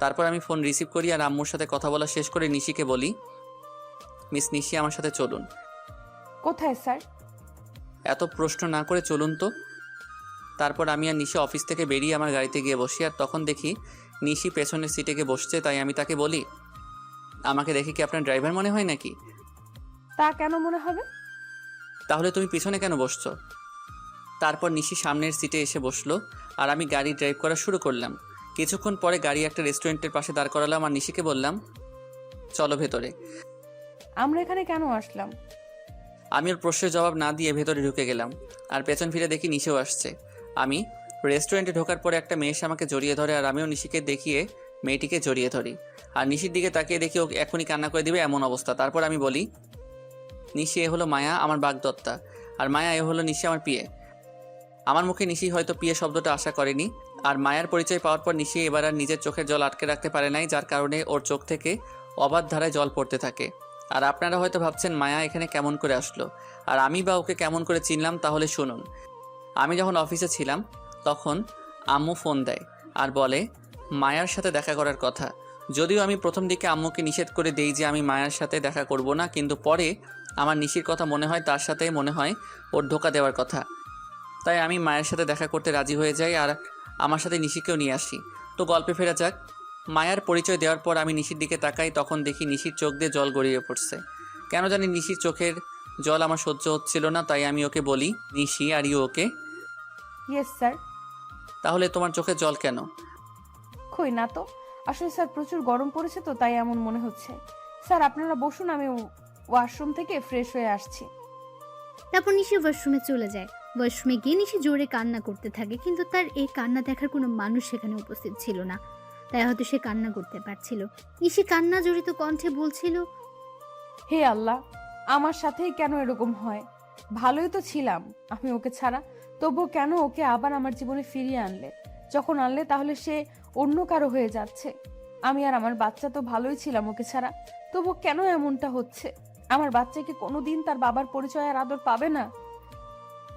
তারপর আমি ফোন রিসিভ করি আর আম্মুর সাথে কথা বলা শেষ করে নিশিকে বলি, মিস নিশি, আমার সাথে চলুন। কোথায় স্যার? এত প্রশ্ন না করে চলুন তো। তারপর আমি আর নিশি অফিস থেকে বেরিয়ে আমার গাড়িতে গিয়ে বসি, আর তখন দেখি নিশি পেছনের সিটে গিয়ে বসছে। তাই আমি তাকে বলি, আমাকে দেখে কি আপনার ড্রাইভার মনে হয় নাকি? তা কেন মনে হবে? তাহলে তুমি পিছনে কেন বসছো? তারপর নিশি সামনের সিটে এসে বসলো আর আমি গাড়ি ড্রাইভ করা শুরু করলাম। কিছুক্ষণ পরে গাড়ি একটা রেস্টুরেন্টের পাশে দাঁড় করালাম আর নিশিকে বললাম, চলো ভেতরে। আমরা এখানে কেন আসলাম? আমি ওর প্রশ্নের জবাব না দিয়ে ভেতরে ঢুকে গেলাম আর পেছন ফিরে দেখি নিশিও আসছে। আমি রেস্টুরেন্টে ঢোকার পরে একটা মেয়ে এসে আমাকে জড়িয়ে ধরে আর আমিও নিশিকে দেখিয়ে মেয়েটিকে জড়িয়ে ধরি। আর নিশির দিকে তাকিয়ে দেখি ও এখনই কান্না করে দিবে এমন অবস্থা। তারপর আমি বলি, নিশি, এ হলো মায়া, আমার বাগদত্তা, আর মায়া এ হলো নিশি, আমার পিয়ে। আমার মুখে নিশি হয়তো পিয়ে শব্দটা আশা করেনি। আর মায়ার পরিচয় পাওয়ার পর নিশি এবার আর নিজের চোখের জল আটকে রাখতে পারে নাই, যার কারণে ওর চোখ থেকে অবাধ ধারায় জল পড়তে থাকে। আর আপনারা হয়তো ভাবছেন মায়া এখানে কেমন করে আসলো, আর আমি বা ওকে কেমন করে চিনলাম। তাহলে শুনুন, আমি যখন অফিসে ছিলাম তখন আম্মু ফোন দেয় আর বলে মায়ার সাথে দেখা করার কথা। যদিও আমি প্রথম দিকে আম্মুকে নিষেধ করে দেই যে আমি মায়ার সাথে দেখা করব না, কিন্তু পরে আমার নিশির কথা মনে হয়, তার সাথে মনে হয় ওর ধোকা দেওয়ার কথা। তাই আমি মায়ের সাথে দেখা করতে রাজি হয়ে যাই আর আমার সাথে নিশিকেও নিয়ে আসি। তো গল্পে ফেরা যাক। মায়ার পরিচয় দেওয়ার পর আমি নিশির দিকে তাকাই, তখন দেখি নিশির চোখ দিয়ে জল গড়িয়ে পড়ছে। কেন জানি নিশির চোখের জল আমার সহ্য হচ্ছিল না, তাই আমি ওকে বলি, Nishi are you okay? Yes sir. তাহলে তোমার চোখে জল কেন? কই না তো, আসলে স্যার প্রচুর গরম পড়েছে তো, তাই এমন মনে হচ্ছে। স্যার আপনারা বসুন, আমি ওয়াশরুম থেকে ফ্রেশ হয়ে আসছি। তারপর নিশি ওয়াশরুমে চলে যায়। ওয়াশরুমে গিয়ে নিশি জোরে কান্না করতে থাকে, কিন্তু তার এই কান্না দেখার কোনো মানুষ সেখানে উপস্থিত ছিল না, তাই হয়তো সে কান্না করতে পারছিল। নিশি কান্না জড়িত কণ্ঠে বলছিল, হে আল্লাহ, আমার সাথেই কেন এরকম হয়? ভালোই তো ছিলাম আমি ওকে ছাড়া, তবুও কেন ওকে আবার আমার জীবনে ফিরিয়ে আনলে? যখন আনলে তাহলে সে অন্য কারো হয়ে যাচ্ছে। আমি আর আমার বাচ্চা তো ভালোই ছিলাম ওকে ছাড়া, তবু কেন এমনটা হচ্ছে? আমার বাচ্চাকে কোনোদিন তার বাবার পরিচয় আর আদর পাবে না।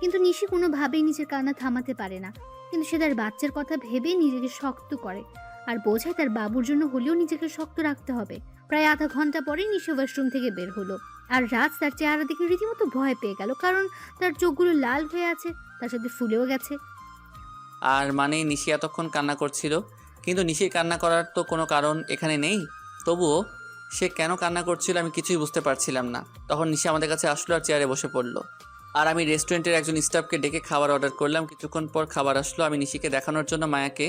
কিন্তু নিশি কোনোভাবেই নিজের কান্না থামাতে পারে না। কিন্তু সে তার বাচ্চার কথা ভেবে নিজেকে শক্ত করে আর বোঝায় তার বাবুর জন্য হলেও নিজেকে শক্ত রাখতে হবে। প্রায় আধা ঘন্টা পরে নিশি ওয়াশরুম থেকে বের হলো, আর রাজ তার চেহারা দেখে রীতিমতো ভয় পেয়ে গেল, কারণ তার চোখগুলো লাল হয়ে আছে, তার সাথে ফুলেও গেছে। আর মানে নিশি এতক্ষণ কান্না করছিল, কিন্তু নিশির কান্না করার তো কোনো কারণ এখানে নেই। তবুও সে কেন কান্না করছিল আমি কিছুই বুঝতে পারছিলাম না। তখন নিশি আমাদের কাছে আসলো আর চেয়ারে বসে পড়লো, আর আমি রেস্টুরেন্টের একজন স্টাফকে ডেকে খাবার অর্ডার করলাম। কিছুক্ষণ পর খাবার আসলো। আমি নিশিকে দেখানোর জন্য মায়াকে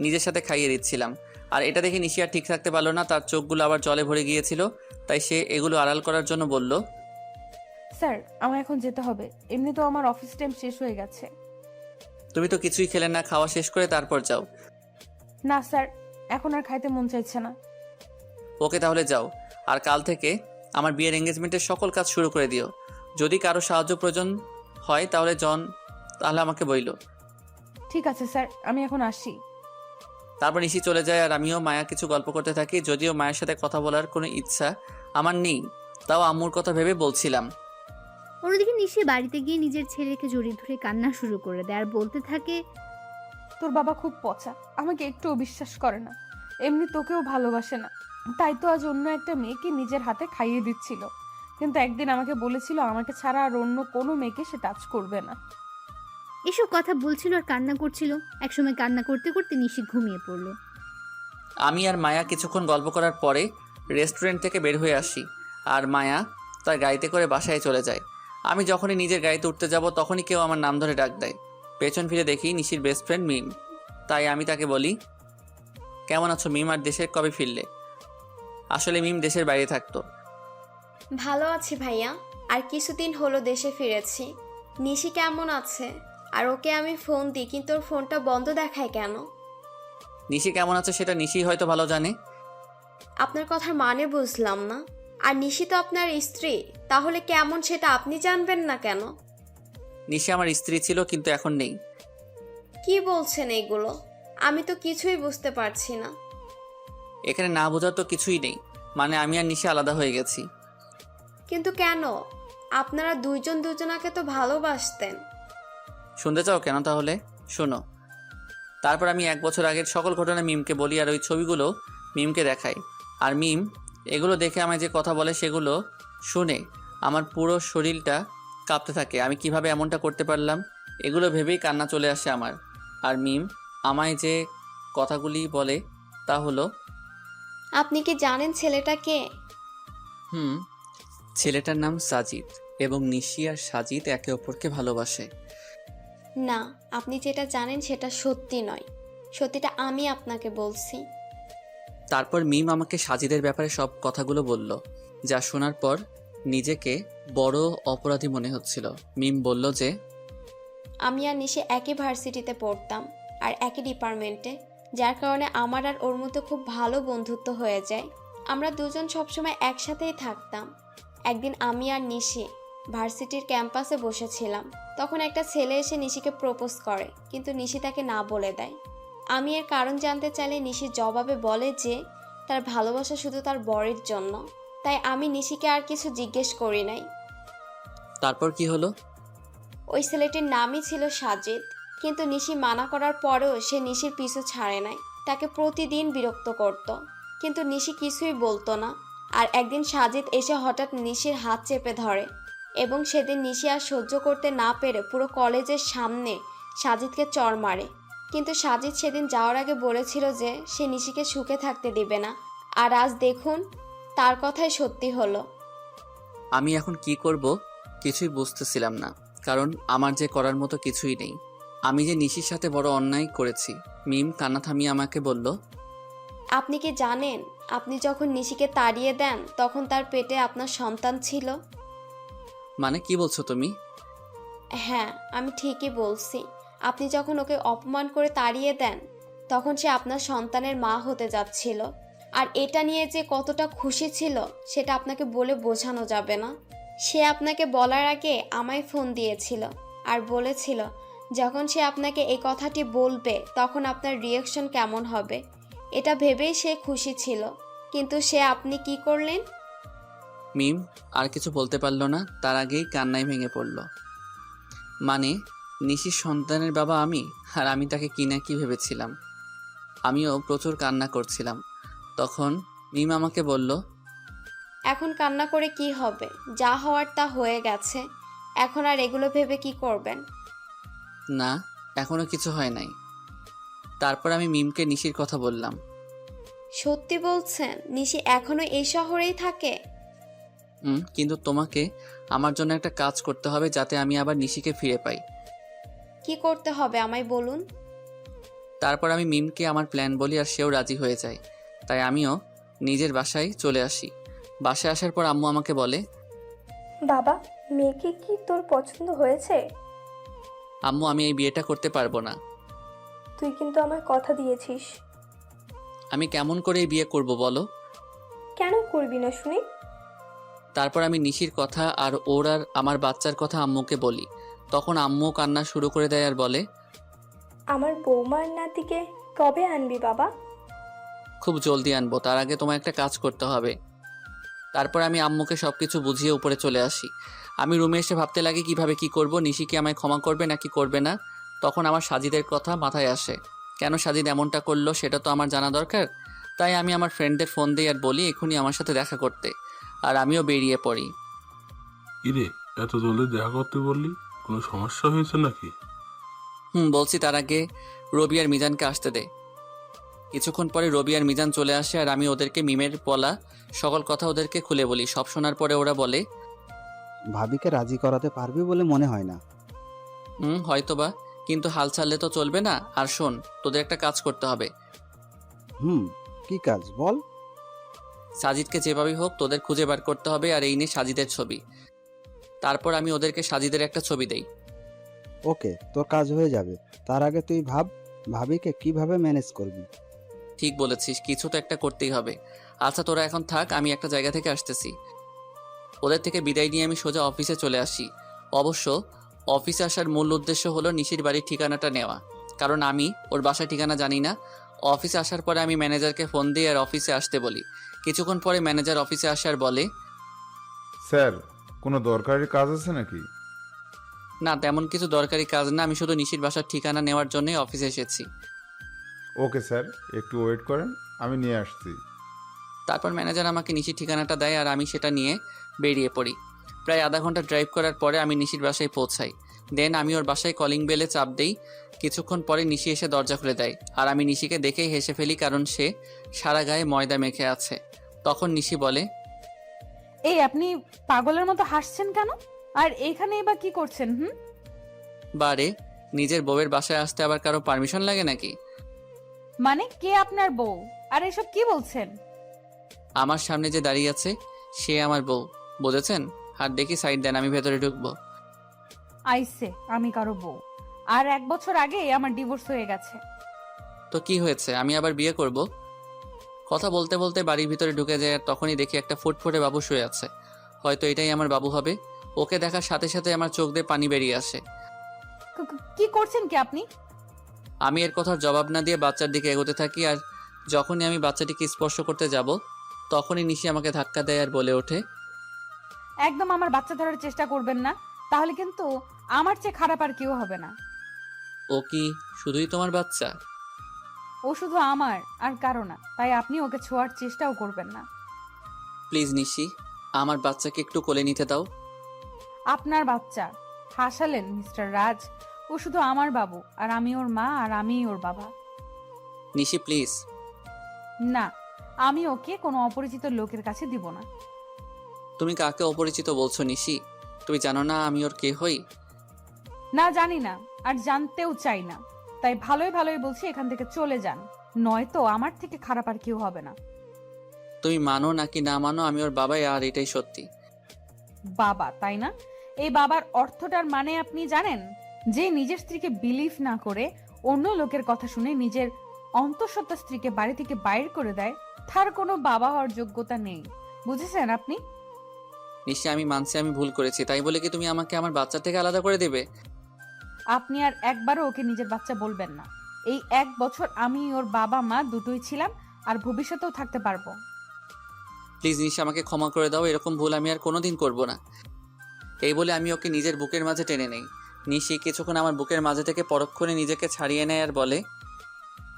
নিজের সাথে খাইয়ে দিচ্ছিলাম, আর এটা দেখে নিশি আর ঠিক থাকতে পারলো না, তার চোখগুলো আবার জলে ভরে গিয়েছিল। তাই সে এগুলো আড়াল করার জন্য বলল, স্যার আমার এখন যেতে হবে, এমনি তো আমার অফিস টাইম শেষ হয়ে গেছে। তুমি তো কিছুই খেলে না, খাওয়া শেষ করে তারপর যাও। না স্যার, এখন আর খাইতে মন চাইছে না। ওকে তাহলে যাও, আর কাল থেকে আমার বিয়ের এঙ্গেজমেন্টের সকল কাজ শুরু করে দিও। যদি কারো সাহায্য প্রয়োজন হয় তাহলে আমাকে বইলো। ঠিক আছে স্যার, আমি এখন আসি। তারপর নিশি চলে যায় আর আমিও মায়া কিছু গল্প করতে থাকি। যদিও মায়ের সাথে কথা বলার কোনো ইচ্ছা আমার নেই, তাও আম্মুর কথা ভেবে বলছিলাম। অন্যদিকে নিশি বাড়িতে গিয়ে নিজের ছেলেকে জড়িয়ে ধরে কান্না শুরু করে দেয় আর বলতে থাকে, তোর বাবা খুব পচা, আমাকে একটুও বিশ্বাস করে না, এমনি তোকেও ভালোবাসে না, তাই তো আজ অন্য একটা মেয়েকে নিজের হাতে খাইয়ে দিচ্ছিল। কিন্তু একদিন আমাকে বলেছিল আমাকে ছাড়া আর অন্য কোনো মেয়েকে সে টাচ করবে না। এসব কথা বলছিল আর কান্না করছিল। একসময় কান্না করতে করতে নিশি ঘুমিয়ে পড়ল। আমি আর মায়া কিছুক্ষণ গল্প করার পরে রেস্টুরেন্ট থেকে বের হয়ে আসি, আর মায়া তার গাড়িতে করে বাসায় চলে যায়। আমি যখনই নিজের গাড়িতে উঠতে যাব তখনই কেউ আমার নাম ধরে ডাক দেয়। পেছন ফিরে দেখি নিশির বেস্ট ফ্রেন্ড মিম। তাই আমি তাকে বলি, কেমন আছো মিম, আর দেশে কবে ফিরলে? আসলে মিম দেশের বাইরে থাকতো। ভালো আছি ভাইয়া, আর কিছুদিন হলো দেশে ফিরেছি। নিশি কেমন আছে? আর ওকে আমি ফোন দিই, কিন্তু ওর ফোনটা বন্ধ দেখায় কেন? নিশি কেমন আছে সেটা নিশি হয়তো ভালো জানে। আপনার কথার মানে বুঝলাম না। আর নিশি তো আপনার স্ত্রী, তাহলে কেমন সেটা আপনি জানবেন না কেন? নিশি আমার স্ত্রী ছিল, কিন্তু এখন নেই। কি বলছেন এগুলো? আমি তো কিছুই বুঝতে পারছি না। এখানে না বোঝার তো কিছুই নেই, মানে আমি আর নিশি আলাদা হয়ে গেছি। কিন্তু কেন? আপনারা দুইজন দুজনাকে তো ভালোবাসতেন। শুনতে চাও কেন? তাহলে শোনো। তারপর আমি 1 বছর আগের সকল ঘটনা মিমকে বলি, আর ওই ছবিগুলো মিমকে দেখাই। আর মিম এগুলো দেখে আমায় যে কথা বলে সেগুলো শুনে আমার পুরো শরীরটা কাঁপতে থাকে। আমি কিভাবে এমনটা করতে পারলাম এগুলো ভেবেই কান্না চলে আসে আমার। আর মিম আমায় যে কথাগুলি বলে তা হলো, আপনি কি জানেন ছেলেটা কে? ছেলেটার নাম সাজিদ, এবং নিশি আর সাজিদ একে অপরকে ভালোবাসে। না, আপনি যেটা জানেন সেটা সত্যি নয়। সত্যিটা আমি আপনাকে বলছি। তারপর মিম আমাকে সাজিদের ব্যাপারে সব কথাগুলো বলল, যা শোনার পর নিজেকে বড় অপরাধী মনে হচ্ছিল। মিম বলল যে আমি আর নিশি একই ভার্সিটিতে পড়তাম আর একই ডিপার্টমেন্টে, যার কারণে আমার আর ওর মধ্যে খুব ভালো বন্ধুত্ব হয়ে যায়। আমরা দুজন সবসময় একসাথেই থাকতাম। একদিন আমি আর নিশি ভার্সিটির ক্যাম্পাসে বসেছিলাম, তখন একটা ছেলে এসে নিশিকে প্রপোজ করে, কিন্তু নিশি তাকে না বলে দেয়। আমি এর কারণ জানতে চাইলে নিশি জবাবে বলে যে তার ভালোবাসা শুধু তার বরের জন্য। তাই আমি নিশিকে আর কিছু জিজ্ঞেস করি নাই। তারপর কি হলো? ওই ছেলেটির নামই ছিল সাজিদ, কিন্তু নিশি মানা করার পরেও সে নিশির পিছু ছাড়ে নাই। তাকে প্রতিদিন বিরক্ত করত, কিন্তু নিশি কিছুই বলতো না। আর একদিন সাজিদ এসে হঠাৎ নিশির হাত চেপে ধরে, এবং সেদিন নিশি আর সহ্য করতে না পেরে পুরো কলেজের সামনে সাজিদকে চড় মারে। কিন্তু সাজিদ সেদিন যাওয়ার আগে বলেছিল যে সে নিশিকে সুখে থাকতে দিবে না, আর আজ দেখুন তার কথাই সত্যি হলো। আমি এখন কি করব কিছুই বুঝতেছিলাম না, কারণ আমার যে করার মতো কিছুই নেই। আমি যে নিশির সাথে বড় অন্যায় করেছি। মিম কান্না থামিয়ে আমাকে বলল, আপনি কি জানেন, আপনি যখন নিশিকে তাড়িয়ে দেন তখন তার পেটে আপনার সন্তান ছিল? মানে কি বলছো তুমি? হ্যাঁ, আমি ঠিকই বলছি। আপনি যখন ওকে অপমান করে তাড়িয়ে দেন তখন সে আপনার সন্তানের মা হতে যাচ্ছিল। আর এটা নিয়ে যে কতটা খুশি ছিল সেটা আপনাকে বলে বোঝানো যাবে না। সে আপনাকে বলার আগে আমায় ফোন দিয়েছিল আর বলেছিল যখন সে আপনাকে এই কথাটি বলবে তখন আপনার রিয়াকশন কেমন হবে, এটা ভেবেই সে খুশি ছিল। কিন্তু আপনি কি করলেন? মিম আর কিছু বলতে পারলো না, তার আগেই কান্নায় ভেঙে পড়ল। মানে নিশির সন্তানের বাবা আমি, আর আমি তাকে কি না কি ভেবেছিলাম। আমিও প্রচুর কান্না করছিলাম। তখন মিম আমাকে বলল, এখন কান্না করে কি হবে? যা হওয়ার তা হয়ে গেছে, এখন আর এগুলো ভেবে কি করবেন? না, এখনো কিছু হয় নাই। তারপর আমি মিমকে নিশির কথা বললাম। সত্যি বলছেন? নিশি এখনো এই শহরেই থাকে? কিন্তু তোমাকে আমার জন্য একটা কাজ করতে হবে যাতে আমি আবার নিশিকে ফিরে পাই। কি করতে হবে আমায় বলুন। তারপর আমি মিমকে আমার প্ল্যান বলি আর সেও রাজি হয়ে যায়। তাই আমিও নিজের বাসায় চলে আসি। বাসায় আসার পর আম্মু আমাকে বলে, বাবা, মেয়েকে কি তোর পছন্দ হয়েছে? আম্মু আমি এই বিয়েটা করতে পারবো না। তুই কিন্তু আমায় কথা দিয়েছিস। আমি কেমন করে এই বিয়ে করব বলো? কেন করবি না শুনি? তারপর আমি নিশির কথা আর ওর আর আমার বাচ্চার কথা আম্মুকে বলি। তখন আম্মু কান্না শুরু করে দেয় আর বলে, আমার বৌমার নাতিকে কবে আনবি বাবা? খুব জলদি আনবো, তার আগে তোমার একটা কাজ করতে হবে। তারপর আমি আম্মুকে সবকিছু বুঝিয়ে উপরে চলে আসি। আমি রুমে এসে ভাবতে লাগি কিভাবে কি করব, নিশি কি আমায় ক্ষমা করবে নাকি করবে না। তখন আমার সাজিদের কথা মাথায় আসে। কেন সাজিদ এমনটা করলো সেটা তো আমার জানা দরকার। তাই আমি আমার ফ্রেন্ডদের ফোন দিই আর বলি এখনই আমার সাথে দেখা করতে, আর আমিও বেরিয়ে পড়ি। ইরে, এত জলদি দেখা করতে বললি, কোনো সমস্যা হয়েছে নাকি? বলছি, তার আগে রবি আর মিজানকে আসতে দে। কিছুক্ষণ পরে রবি আর মিজান চলে আসে আর আমি ওদেরকে মিমের বলা সকল কথা ওদেরকে খুলে বলি। সব শোনার পরে ওরা বলে, ভাবিকে রাজি করাতে পারবি বলে মনে হয় না। হয়তোবা, কিন্তু হাল ছাড়লে তো চলবে না। আর শোন, তোদের একটা কাজ করতে হবে। কি কাজ বল? সাজিদকে যেভাবেই হোক তোদের খুঁজে বার করতে হবে, আর এই নিয়ে সাজিদের ছবি। তারপর আমি ওদেরকে সাজিদের একটা ছবি দেই। ওকে, তোর কাজ হয়ে যাবে। তার আগে তুই ভাব, ভাবিকে কিভাবে ম্যানেজ করবি। ঠিক বলেছিস, কিছু তো একটা করতেই হবে। আচ্ছা তোরা এখন থাক, আমি একটা জায়গা থেকে আসতেছি। ওদের থেকে বিদায় নিয়ে আমি সোজা অফিসে চলে আসি। অবশ্য অফিসে আসার মূল উদ্দেশ্য হলো নিশির বাড়ির ঠিকানাটা নেওয়া, কারণ আমি ওর বাসার ঠিকানা জানি না। অফিসে আসার পরে আমি ম্যানেজারকে ফোন দিই আর অফিসে আসতে বলি। কিছুক্ষণ পরে ম্যানেজার অফিসে আসার বলে, স্যার, কোনো দরকারি কাজ আছে নাকি? না, তেমন কিছু দরকারি কাজ না, আমি শুধু নিশির বাসার ঠিকানা নেওয়ার জন্যই অফিসে এসেছি। ওকে স্যার, একটু ওয়েট করেন, আমি নিয়ে আসছি। তারপর ম্যানেজার আমাকে নিশির ঠিকানাটা দেয় আর আমি সেটা নিয়ে বেরিয়ে পড়ি। প্রায় আধা ঘন্টা ড্রাইভ করার পরে আমি নিশির বাসায় পৌঁছাই। দেন আমি ওর বাসায় কলিং বেলে চাপ দেই। কিছুক্ষণ পরে নিশি এসে দরজা খুলে দেয় আর আমি নিশিকে দেখেই হেসে ফেলি, কারণ সে সারা গায়ে ময়দা মেখে আছে। তখন নিশি বলে, এই আপনি পাগলের মতো হাসছেন কেন? আর এইখানে এবার কি করছেন? বারে, নিজের বউয়ের বাসায় আসতে আবার কারো পারমিশন লাগে নাকি? মানে কে আপনার বউ? আর এসব কি বলছেন? আমার সামনে যে দাঁড়িয়ে আছে সে আমার বউ, বুঝেছেন? আর দেখি সাইড দেন, আমি ভেতরে ঢুকবো। আইসে আমি কারো বউ? আর 1 বছর আগে আমার ডিভোর্স হয়ে গেছে। তো কি হয়েছে, আমি আবার বিয়ে করব? কথা বলতে বলতে বাড়ির ভিতরে ঢুকে যায় আর তখনই দেখি একটা ফুটফুটে বাবু শুয়ে আছে। হয়তো এটাই আমার বাবু হবে। ওকে দেখার সাথে সাথে আমার চোখ দিয়ে পানি বেরিয়ে আসে। কি করছেন কি আপনি? আমি এর কথার জবাব না দিয়ে বাচ্চার দিকে এগোতে থাকি, আর যখনই আমি বাচ্চাটিকে স্পর্শ করতে যাব তখনই নিশি আমাকে ধাক্কা দেয় আর বলে ওঠে, একদম আমার বাচ্চা ধরার চেষ্টা করবেন না, তাহলে কিন্তু আমার চেয়ে খারাপ আর কেউ হবে না। ও কি শুধুই তোমার বাচ্চা? ও শুধু আমার আর কারো না, তাই আপনি ওকে ছোঁয়ার চেষ্টাও করবেন না। প্লিজ নিশি, আমার বাচ্চাকে একটু কোলে নিতে দাও। আপনার বাচ্চা? হাসালেন মিস্টার রাজ? ও শুধু আমার বাবু, আর আমি ওর মা, আর আমিই ওর বাবা। নিশি প্লিজ। না, আমি ওকে কোনো অপরিচিত লোকের কাছে দিব না। তুমি কাকে অপরিচিত বলছো নিশি? তুমি জানো না আমি ওর কে হই? না, জানি না, আর জানতেও চাই না। তাই ভালোই ভালোই বলছি, এখান থেকে চলে যান, নয়তো আমার থেকে খারাপ আর কেউ হবে না। তুমি মানো নাকি না মানো, আমি ওর বাবাই, আর এটাই সত্যি। বাবা, তাই না? এই বাবার অর্থটার মানে আপনি জানেন? যে নিজের স্ত্রীকে বিলিভ না করে অন্য লোকের কথা শুনে নিজের অন্তঃসত্ত্বা স্ত্রীকে বাড়ি থেকে বাইর করে দেয়, তার কোনো বাবা হওয়ার যোগ্যতা নেই। বুঝেছেন আপনি? নিশি আমি মানছি আমি ভুল করেছি, তাই বলে কি তুমি আমাকে আমার বাচ্চা থেকে আলাদা করে দেবে? আপনি আর একবারও ওকে নিজের বাচ্চা বলবেন না। এই 1 বছর আমি ওর বাবা মা দুটোই ছিলাম, আর ভবিষ্যতেও থাকতে পারবো। প্লিজ নিশি আমাকে ক্ষমা করে দাও, এরকম ভুল আমি আর কোনোদিন করব না। এই বলে আমি ওকে নিজের বুকের মাঝে টেনে নেই। নিশি কিছুক্ষণ আমার বুকের মাঝে থেকে পরক্ষণে নিজেকে ছাড়িয়ে নেয় আর বলে,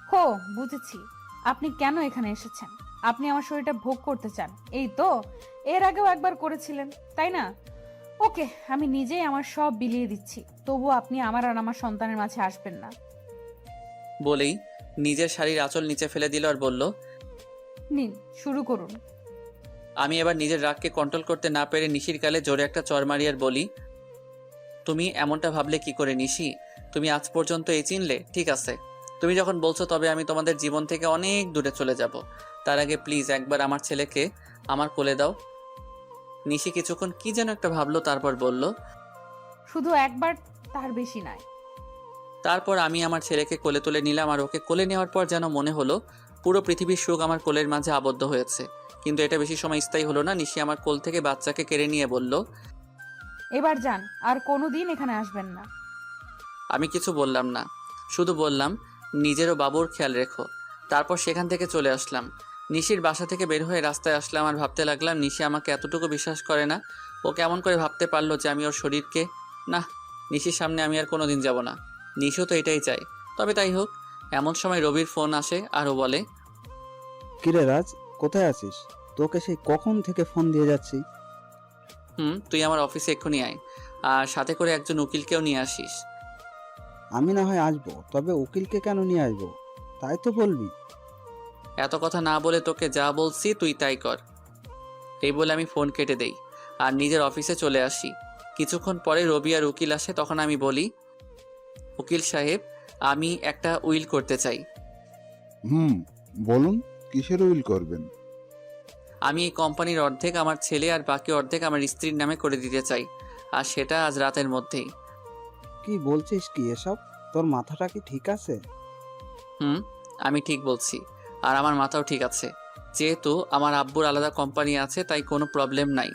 হো, বুঝেছি আপনি কেন এখানে এসেছেন। আপনি আমার শরীরটা ভোগ করতে চান, এই তো? এর আগেও একবার করেছিলেন, তাই না? ওকে, আমি নিজেই আমার সব বিলিয়ে দিচ্ছি, তবু আপনি আমার আর আমার সন্তানের মাঝে আসবেন না। বলেই নিজের শাড়ির আঁচল নিচে ফেলে দিল আর বলল, নিন, শুরু করুন। আমি এবার নিজের রাগকে কন্ট্রোল করতে না পেরে নিশির গালে জোরে একটা চড় মারি আর বলি, তুমি এমনটা ভাবলে কি করে নিশি? তুমি আজ পর্যন্ত এই চিনলে? ঠিক আছে, তুমি যখন বলছো তবে আমি তোমাদের জীবন থেকে অনেক দূরে চলে যাব। তার আগে প্লিজ একবার আমার ছেলেকে আমার কোলে দাও। নিশি কিছুক্ষণ কি যেন একটা ভাবলো, তারপর বলল, শুধু একবার, তার বেশি নয়। তারপর আমি আমার ছেলেকে কোলে তুলে নিলাম, আর ওকে কোলে নেওয়ার পর যেন মনে হলো পুরো পৃথিবীর সুখ আমার কোলের মাঝে আবদ্ধ হয়েছে। কিন্তু এটা বেশি সময় স্থায়ী হলো না। নিশি আমার কোল থেকে বাচ্চাকে কেড়ে নিয়ে বলল, এবার যান, আর কোনোদিন এখানে আসবেন না। আমি কিছু বললাম না, শুধু বললাম নিজেরও বাবুর খেয়াল রেখো। তারপর সেখান থেকে চলে আসলাম। নিশির বাসা থেকে বের হয়ে রাস্তায় আসলাম আর ভাবতে লাগলাম নিশি আমাকে এতটুকু বিশ্বাস করে না। ও কেমন করে ভাবতে পারলো যে আমি ওর শরীরকে, না, নিশির সামনে আমি আর কোনোদিন যাব না। নিশিও তো এটাই চাই। তবে তাই হোক। এমন সময় রবির ফোন আসে আর ও বলে, কিরে রাজ, কোথায় আছিস? তোকে সেই কখন থেকে ফোন দিয়ে যাচ্ছি। তুই আমার অফিসে এক্ষুনি আয়, আর সাথে করে একজন উকিলকেও নিয়ে আসিস। আমি না হয় আসবো, তবে উকিলকে কেন নিয়ে আসবো তাই তো বলবি। এত কথা না বলে তোকে যা বলছি তুই তাই কর। এই বলে আমি ফোন কেটে দেই আর নিজের অফিসে চলে আসি। কিছুক্ষণ পরে রবি আর উকিল আসে, তখন আমি বলি, উকিল সাহেব, আমি একটা উইল করতে চাই। বলুন, কিসের উইল করবেন? আমি এই কোম্পানির অর্ধেক আমার ছেলে আর বাকি অর্ধেক আমার স্ত্রীর নামে করে দিতে চাই, আর সেটা আজ রাতের মধ্যেই। কি বলছিস কি এসব? তোর মাথাটা কি ঠিক আছে? আমি ঠিক বলছি, আর আমার মাথাও ঠিক আছে। যেহেতু আমার আব্বুর আলাদা কোম্পানি আছে, তাই কোনো প্রবলেম নাই।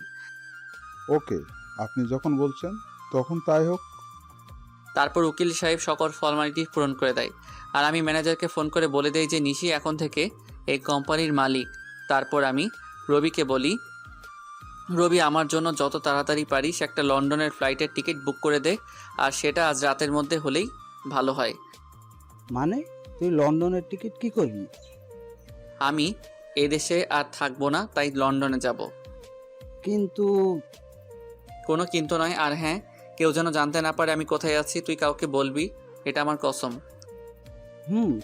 ওকে, আপনি যখন বলছেন তখন তাই হোক। তারপর উকিল সাহেব সকল ফর্মালিটি পূরণ করে দেয়, আর আমি ম্যানেজারকে ফোন করে বলে দেই যে নিশি এখন থেকে এই কোম্পানির মালিক। তারপর আমি রবিকে বলি, রবি আমার জন্য যত তাড়াতাড়ি পারিস একটা লন্ডনের ফ্লাইটের টিকিট বুক করে দে, আর সেটা আজ রাতের মধ্যে হলেই ভালো হয়। মানে তুই লন্ডনের টিকিট কি করবি? আমি এদেশে আর থাকবো না, তাই লন্ডনে যাব। কিন্তু কোনো কিন্তু নয়, আর হ্যাঁ, কেউ যেন জানতে না পারে আমি কোথায় আছি। তুই কাউকে বলবি, এটা আমার কসম।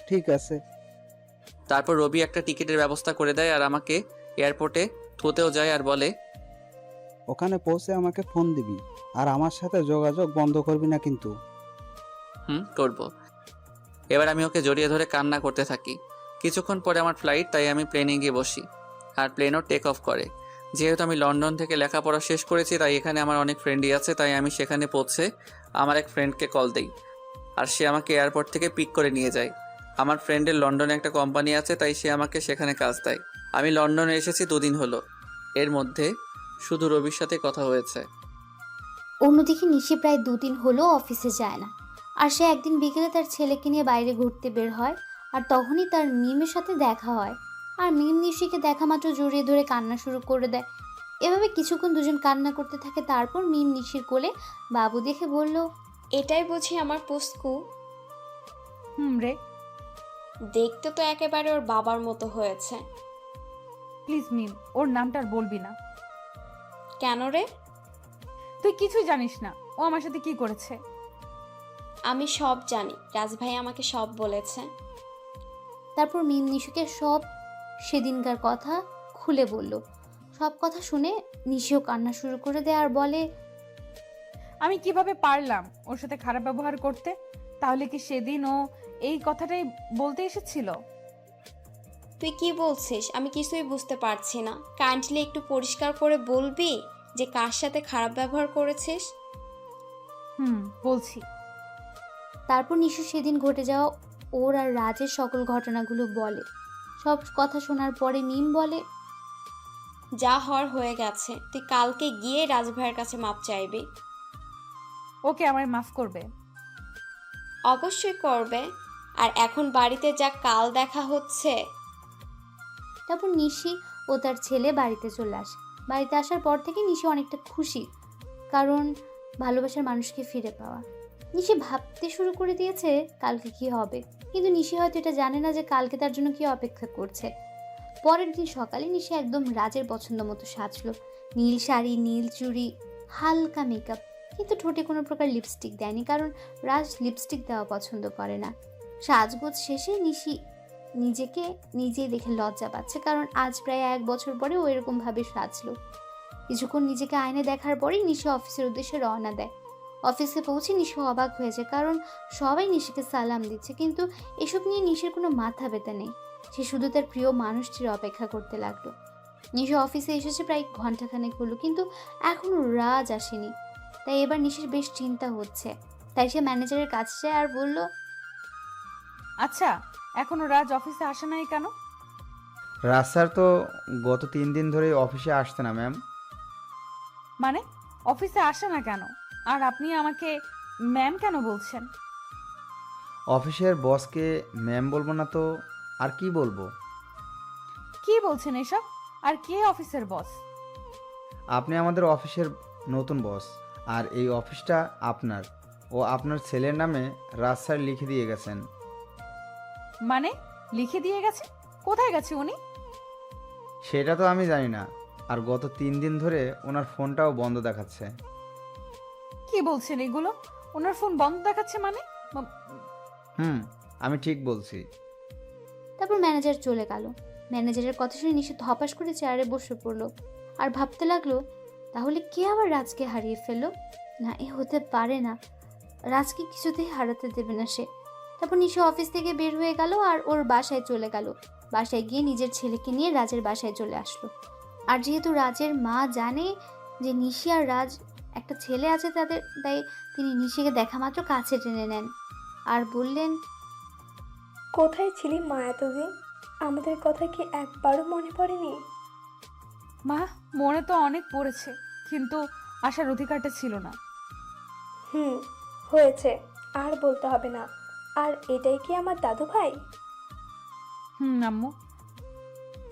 ঠিক আছে। তারপর রবি একটা টিকিটের ব্যবস্থা করে দেয় আর আমাকে এয়ারপোর্টে থুতেও যায় আর বলে, ওখানে পৌঁছে আমাকে ফোন দিবি, আর আমার সাথে যোগাযোগ বন্ধ করবি না কিন্তু। করব। এবার আমি ওকে জড়িয়ে ধরে কান্না করতে থাকি। কিছুক্ষণ পরে আমার ফ্লাইট, তাই আমি প্লেনে গিয়ে বসি, আর প্লেনও টেক অফ করে। যেহেতু আমি লন্ডন থেকে লেখাপড়া শেষ করেছি, তাই এখানে আমার অনেক ফ্রেন্ডই আছে, তাই আমি সেখানে পৌঁছে আমার এক ফ্রেন্ডকে কল দিই, আর সে আমাকে এয়ারপোর্ট থেকে পিক করে নিয়ে যায়। আমার ফ্রেন্ডের লন্ডনে একটা কোম্পানি আছে, তাই সে আমাকে সেখানে কাজ দেয়। আমি লন্ডনে এসেছি 2 দিন হলো, এর মধ্যে শুধু রবির সাথে কথা হয়েছে। অন্যদিকে নিশি প্রায় 2 দিন হলো অফিসে যায় না, আর সে একদিন বিকেলে তার ছেলেকে নিয়ে বাইরে ঘুরতে বের হয়, আর তখনই তার মিমের সাথে দেখা হয়। আর মিম নিশিকে দেখা মাত্র জড়িয়ে ধরে কান্না শুরু করে দেয়। এভাবে কিছুক্ষণ দুজন কান্না করতে থাকে। তারপর মিম নিশির কোলে বাবু দেখে বলল, এটাই বুঝি আমার পুস্কু? রে। দেখতে তো একেবারে ওর বাবার মতো হয়েছে। প্লিজ মিম, ওর নামটা আর বলবি না। কেন রে? তুই কিছুই জানিস না ও আমার সাথে কি করেছে। আমি সব জানি, রাজ ভাই আমাকে সব বলেছে। তারপর মিম নিশুকে সব সেদিনকার কথা খুলে বলল। সব কথা শুনে নিশিও কান্না শুরু করে দেয় আর বলে, আমি কিভাবে পারলাম ওর সাথে খারাপ ব্যবহার করতে? তাহলে কি সেদিন ও এই কথাটাই বলতে এসেছিল? তুই কি বলছিস? আমি কিছুই বুঝতে পারছি না। কাইন্ডলি একটু পরিষ্কার করে বলবি যে কার সাথে খারাপ ব্যবহার করেছিস? বলছি। তারপর নিশু সেদিন ঘটে যাওয়া ওর আর রাজের সকল ঘটনাগুলো বলে। সব কথা শোনার পরে মিম বলে, যা হওয়ার হয়ে গেছে, তুই কালকে গিয়ে রাজ ভাইয়ের কাছে মাপ চাইবি। ওকে আমায় মাফ করবে? অবশ্যই করবে। আর এখন বাড়িতে যা, কাল দেখা হচ্ছে। তারপর নিশি ও তার ছেলে বাড়িতে চলে আসে। বাড়িতে আসার পর থেকে নিশি অনেকটা খুশি, কারণ ভালোবাসার মানুষকে ফিরে পাওয়া। নিশি ভাবতে শুরু করে দিয়েছে কালকে কি হবে, কিন্তু নিশি হয়তো এটা জানে না যে কালকে তার জন্য কি অপেক্ষা করছে। পরের দিন সকালে নিশি একদম রাজের পছন্দ মতো সাজলো। নীল শাড়ি, নীল চুড়ি, হালকা মেকআপ, কিন্তু ঠোঁটে কোনো প্রকার লিপস্টিক দেয়নি, কারণ রাজ লিপস্টিক দেওয়া পছন্দ করে না। সাজগোজ শেষে নিশি নিজেকে নিজেই দেখে লজ্জা পাচ্ছে, কারণ আজ প্রায় 1 বছর পরে ও এরকমভাবে সাজলো। কিছুক্ষণ নিজেকে আয়নে দেখার পরেই নিশি অফিসের উদ্দেশ্যে রওনা দেয়। অফিসে পৌঁছে নিশি অবাক হয়েছে, কারণ সবাই নিশিকে সালাম দিচ্ছে, কিন্তু এসব নিয়ে নিশির কোনো মাথা ব্যথা নেই। সে শুধু তার প্রিয় মানুষটির অপেক্ষা করতে লাগলো। নিশি অফিসে এসেছে প্রায় ঘন্টাখানেক হলো, কিন্তু এখনও রাজ আসেনি। তাই এবার নিশির বেশ চিন্তা হচ্ছে। তাই সে ম্যানেজারের কাছে যায় আর বলল, আচ্ছা, এখনো রাজ অফিসে আসে নাই কেন? রাজ স্যার তো গত 3 দিন ধরে অফিসে আসছে না ম্যাম। মানে অফিসে আসে না কেন? আর আপনি আমাকে ম্যাম কেন বলছেন? অফিসের বসকে ম্যাম বলবো না তো আর কি বলবো? কি বলছেন এসব? আর কে অফিসের বস? আপনি আমাদের অফিসের নতুন বস, আর এই অফিসটা আপনার ও আপনার ছেলের নামে রাজ স্যার লিখে দিয়ে গেছেন। মানে লিখে দিয়ে গেছে? কোথায় গেছে উনি? সেটা তো আমি জানি না, আর গত 3 দিন ধরে ওনার ফোনটাও বন্ধ দেখাচ্ছে। কি বলছেন এগুলো? ওনার ফোন বন্ধ দেখাচ্ছে মানে? আমি ঠিক বলছি। তারপর ম্যানেজার চলে গেল। ম্যানেজারের কথা শুনে নিশি ধপাস করে চেয়ারে বসে পড়লো আর ভাবতে লাগলো, তাহলে কে আবার রাজকে হারিয়ে ফেললো? না, এ হতে পারে না, রাজকে কিছুতেই হারাতে দেবে না সে। তারপর নিশি অফিস থেকে বের হয়ে গেল আর ওর বাসায় চলে গেল। বাসায় গিয়ে নিজের ছেলেকে নিয়ে রাজের বাসায় চলে আসলো। আর যেহেতু রাজের মা জানে যে নিশি আর রাজ একটা ছেলে আছে তাদের, তাই তিনি নিশিকে দেখা মাত্র কাছে টেনে নেন আর বললেন, কোথায় ছিলি মা এতদিন? আমাদের কথা কি একবারও মনে পড়েনি? মা, মনে তো অনেক পড়েছে, কিন্তু আসার অধিকারটা ছিল না। হয়েছে, আর বলতে হবে না। আর এটাই কি আমার দাদু ভাই? আম্মু।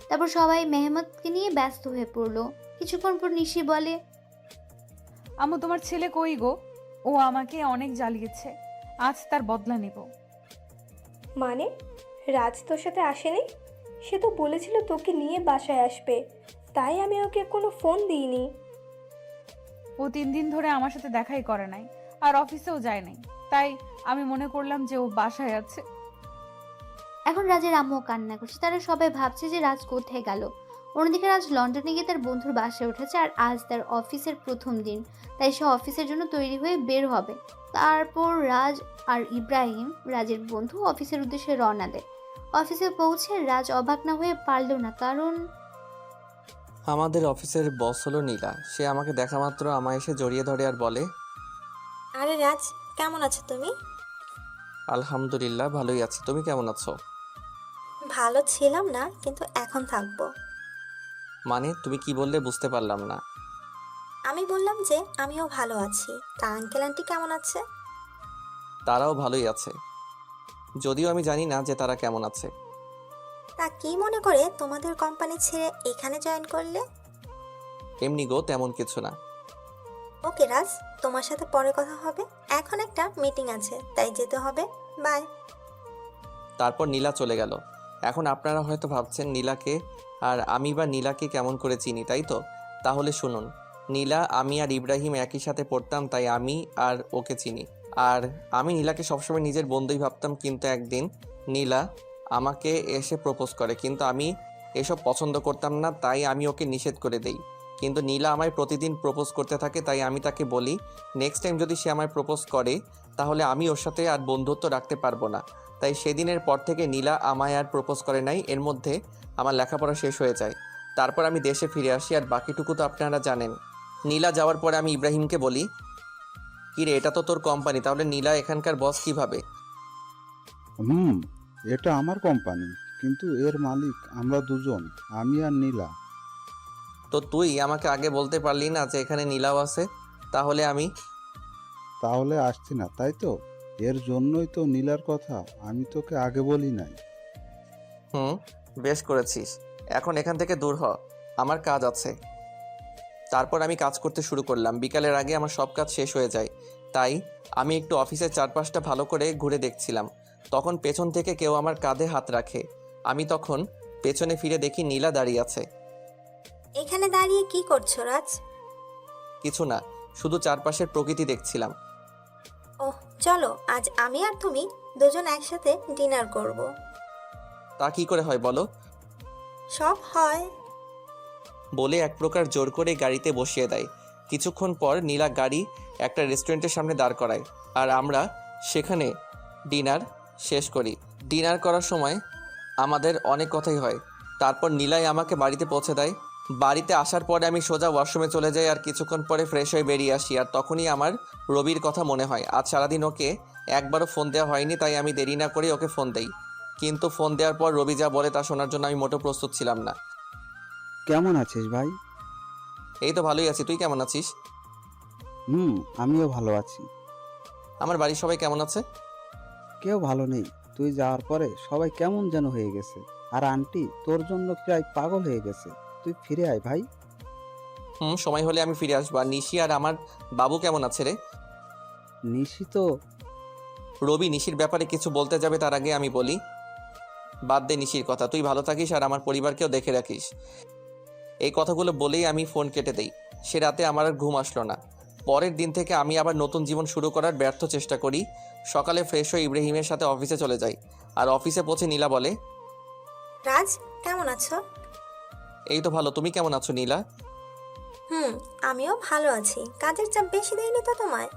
তারপর সবাই মেহমতকে নিয়ে ব্যস্ত হয়ে পড়লো। কিছুক্ষণ পর নিশি বলে, আম্মু, তোমার ছেলে কই গো? ও আমাকে অনেক জ্বালিয়েছে, আজ তার বদলা নেব। মানে রাজ তোর সাথে আসেনি? সে তো বলেছিল তোকে নিয়ে বাসায় আসবে, তাই আমি ওকে কোনো ফোন দিইনি। ও 3 দিন ধরে আমার সাথে দেখাই করে নাই, আর অফিসেও যায় নাই, তাই আমি মনে করলাম যে ও বাসায় আছে। এখন রাজের আম্মু কান্না করছে। তারা সবাই ভাবছে যে রাজ কোথায় গেল। অন্যদিকে রাজ লন্ডনে গিয়ে তার বন্ধুর বাসায় উঠেছে, আর আজ তার অফিসের প্রথম দিন, তাই সে অফিসের জন্য তৈরি হয়ে বের হবে। তারপর রাজ আর ইব্রাহিম, রাজের বন্ধু, অফিসের উদ্দেশ্যে রওনা দেয়। অফিসে পৌঁছে রাজ অবাক না হয়ে পারল না, কারণ আমাদের অফিসের বস হলো নীলা। সে আমাকে দেখা মাত্র আমায় এসে জড়িয়ে ধরে আর বলে, আরে রাজ, কেমন আছো তুমি? আলহামদুলিল্লাহ, ভালোই আছি। তুমি কেমন আছো? ভালো ছিলাম না, কিন্তু এখন থাকবো। মানে তুমি কি বললে বুঝতে পারলাম না। আমি বললাম যে আমিও ভালো আছি। তা আঙ্কেল আন্টি কেমন আছে? তারাও ভালোই আছে, যদিও আমি জানি না যে তারা কেমন আছে। তা কি মনে করে তোমাদের কোম্পানি ছেড়ে এখানে জয়েন করলে? এমনি গো, তেমন কিছু না। ওকে রাজ, তোমার সাথে পরে কথা হবে, এখন একটা মিটিং আছে তাই যেতে হবে। বাই। তারপর নীলা চলে গেল। এখন আপনারা হয়তো ভাবছেন নীলাকে আর আমি বা নীলাকে কেমন করে চিনি, তাই তো? তাহলে শুনুন, নীলা, আমি আর ইব্রাহিম একই সাথে পড়তাম, তাই আমি আর ওকে চিনি। আর আমি নীলাকে সবসময় নিজের বন্ধুই ভাবতাম, কিন্তু একদিন নীলা আমাকে এসে প্রপোজ করে, কিন্তু আমি এসব পছন্দ করতাম না, তাই আমি ওকে নিষেধ করে দেই। কিন্তু নীলা আমায় প্রতিদিন প্রপোজ করতে থাকে, তাই আমি তাকে বলি নেক্সট টাইম যদি সে আমায় প্রপোজ করে তাহলে আমি ওর সাথে আর বন্ধুত্ব রাখতে পারবো না। তাই সেদিনের পর থেকে নীলা আমায় আর প্রপোজ করে নাই। এর মধ্যে আমার লেখাপড়া শেষ হয়ে যায়। তারপর আমি দেশে ফিরে আসি, আর বাকিটুকু তো আপনারা জানেন। নীলা যাওয়ার পরে আমি ইব্রাহিমকে বলি, কিরে, এটা তো তোর কোম্পানি, তাহলে নীলা এখানকার বস কিভাবে? এটা আমার কোম্পানি, কিন্তু এর মালিক আমরা দুজন, আমি আর নীলা। তো তুই আমাকে আগে বলতে পারলি না যে এখানে নীলাও আছে? তাহলে আসছি না, তাই তো? এর জন্যই তো নীলার কথা আমি তোকে আগে বলি নাই। বেশ করেছিস। এখন এখান থেকে দূর হ, আমার কাজ আছে। তারপর আমি কাজ করতে শুরু করলাম। বিকালের আগে আমার সব কাজ শেষ হয়ে যায়, তাই আমি একটু অফিসের চারপাশটা ভালো করে ঘুরে দেখছিলাম। তখন পেছন থেকে কেউ আমার কাঁধে হাত রাখে। আমি তখন পেছনে ফিরে দেখি নীলা দাঁড়িয়ে আছে। এখানে দাঁড়িয়ে কি করছো রাজ? কিছু না, শুধু চারপাশের প্রকৃতি দেখছিলাম। ওহ, চলো আজ আমি আর তুমি দুজন একসাথে ডিনার করব। তা কি করে হয় বলো? সব হয়। বলে এক প্রকার জোর করে গাড়িতে বসিয়ে দেয়। কিছুক্ষণ পর নীলা গাড়ি একটা রেস্টুরেন্টের সামনে দাঁড় করায়, আর আমরা সেখানে ডিনার শেষ করি। ডিনার করার সময় আমাদের অনেক কথাই হয়। তারপর নীলাই আমাকে বাড়িতে পৌঁছে দেয়। বাড়িতে আসার পরে আমি সোজা ওয়াশরুমে চলে যাই, আর কিছুক্ষণ পরে ফ্রেশ হয়ে বেরিয়ে আসি। আর তখনই আমার রবির কথা মনে হয়। আজ সারাদিন ওকে একবারও ফোন দেওয়া হয়নি, তাই আমি দেরি না করে ওকে ফোন দেই। কিন্তু ফোন দেওয়ার পর রবি যা বলে তা শোনার জন্য আমি মোটেও প্রস্তুত ছিলাম না। কেমন আছিস ভাই? এই তো ভালোই আছি, তুই কেমন আছিস? আমিও ভালো আছি। আমার বাড়ির সবাই কেমন আছে? কেউ ভালো নেই। তুই যাওয়ার পরে সবাই কেমন যেন হয়ে গেছে, আর আন্টি তোর জন্য প্রায় পাগল হয়ে গেছে। তুই ফিরে আয় ভাই। সময় হলে আমি ফিরে আসবো। আর নিশি আর আমার বাবু কেমন আছে রে? নিশি তো... রবি নিশির ব্যাপারে কিছু বলতে যাবে, তার আগে আমি বলি, বাদ দে নিশির কথা, তুই ভালো থাকিস আর আমার পরিবারকেও দেখে রাখিস। এই কথাগুলো বলেই আমি ফোন কেটে দেই। সে রাতে আমার আর ঘুম আসলো না। পরের দিন থেকে আমি আবার নতুন জীবন শুরু করার ব্যর্থ চেষ্টা করি। সকালে ফ্রেশ হয়ে ইব্রাহিমের সাথে অফিসে চলে যাই। আর অফিসে পৌঁছে নীলা বলে, রাজ কেমন আছো? এই তো ভালো, তুমি কেমন আছো নীলা? আমিও ভালো আছি। কাজের চাপ বেশি দেয়নি তো তোমায়?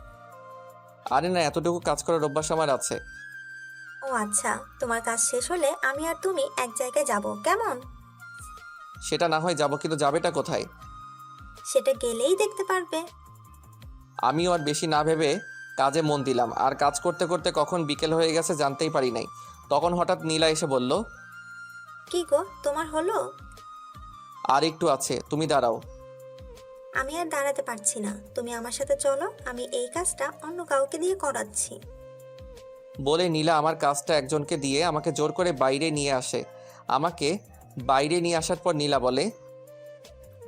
আরে না, এতটুকু কাজ করার অভ্যাস আমার আছে। ও আচ্ছা, তোমার কাজ শেষ হলে আমি আর তুমি এক জায়গায় যাব, কেমন? সেটা না হয় যাবো, কিন্তু যাবেটা কোথায়? সেটা গেলেই দেখতে পারবে। আমিও আর বেশি না ভেবে কাজে মন দিলাম। আর কাজ করতে করতে কখন বিকেল হয়ে গেছে জানতেই পারি নাই। তখন হঠাৎ নীলা এসে বলল, কি গো, তোমার হলো? আর একটু আছে, তুমি দাঁড়াও। আমি আর দাঁড়াতে পারছি না, তুমি আমার সাথে চলো, আমি এই কাজটা অন্য কাউকে দিয়ে করাচ্ছি। বলে নীলা আমার কাজটা একজনকে দিয়ে আমাকে জোর করে বাইরে নিয়ে আসে। আমাকে বাইরে নিয়ে আসার পর নীলা বলে,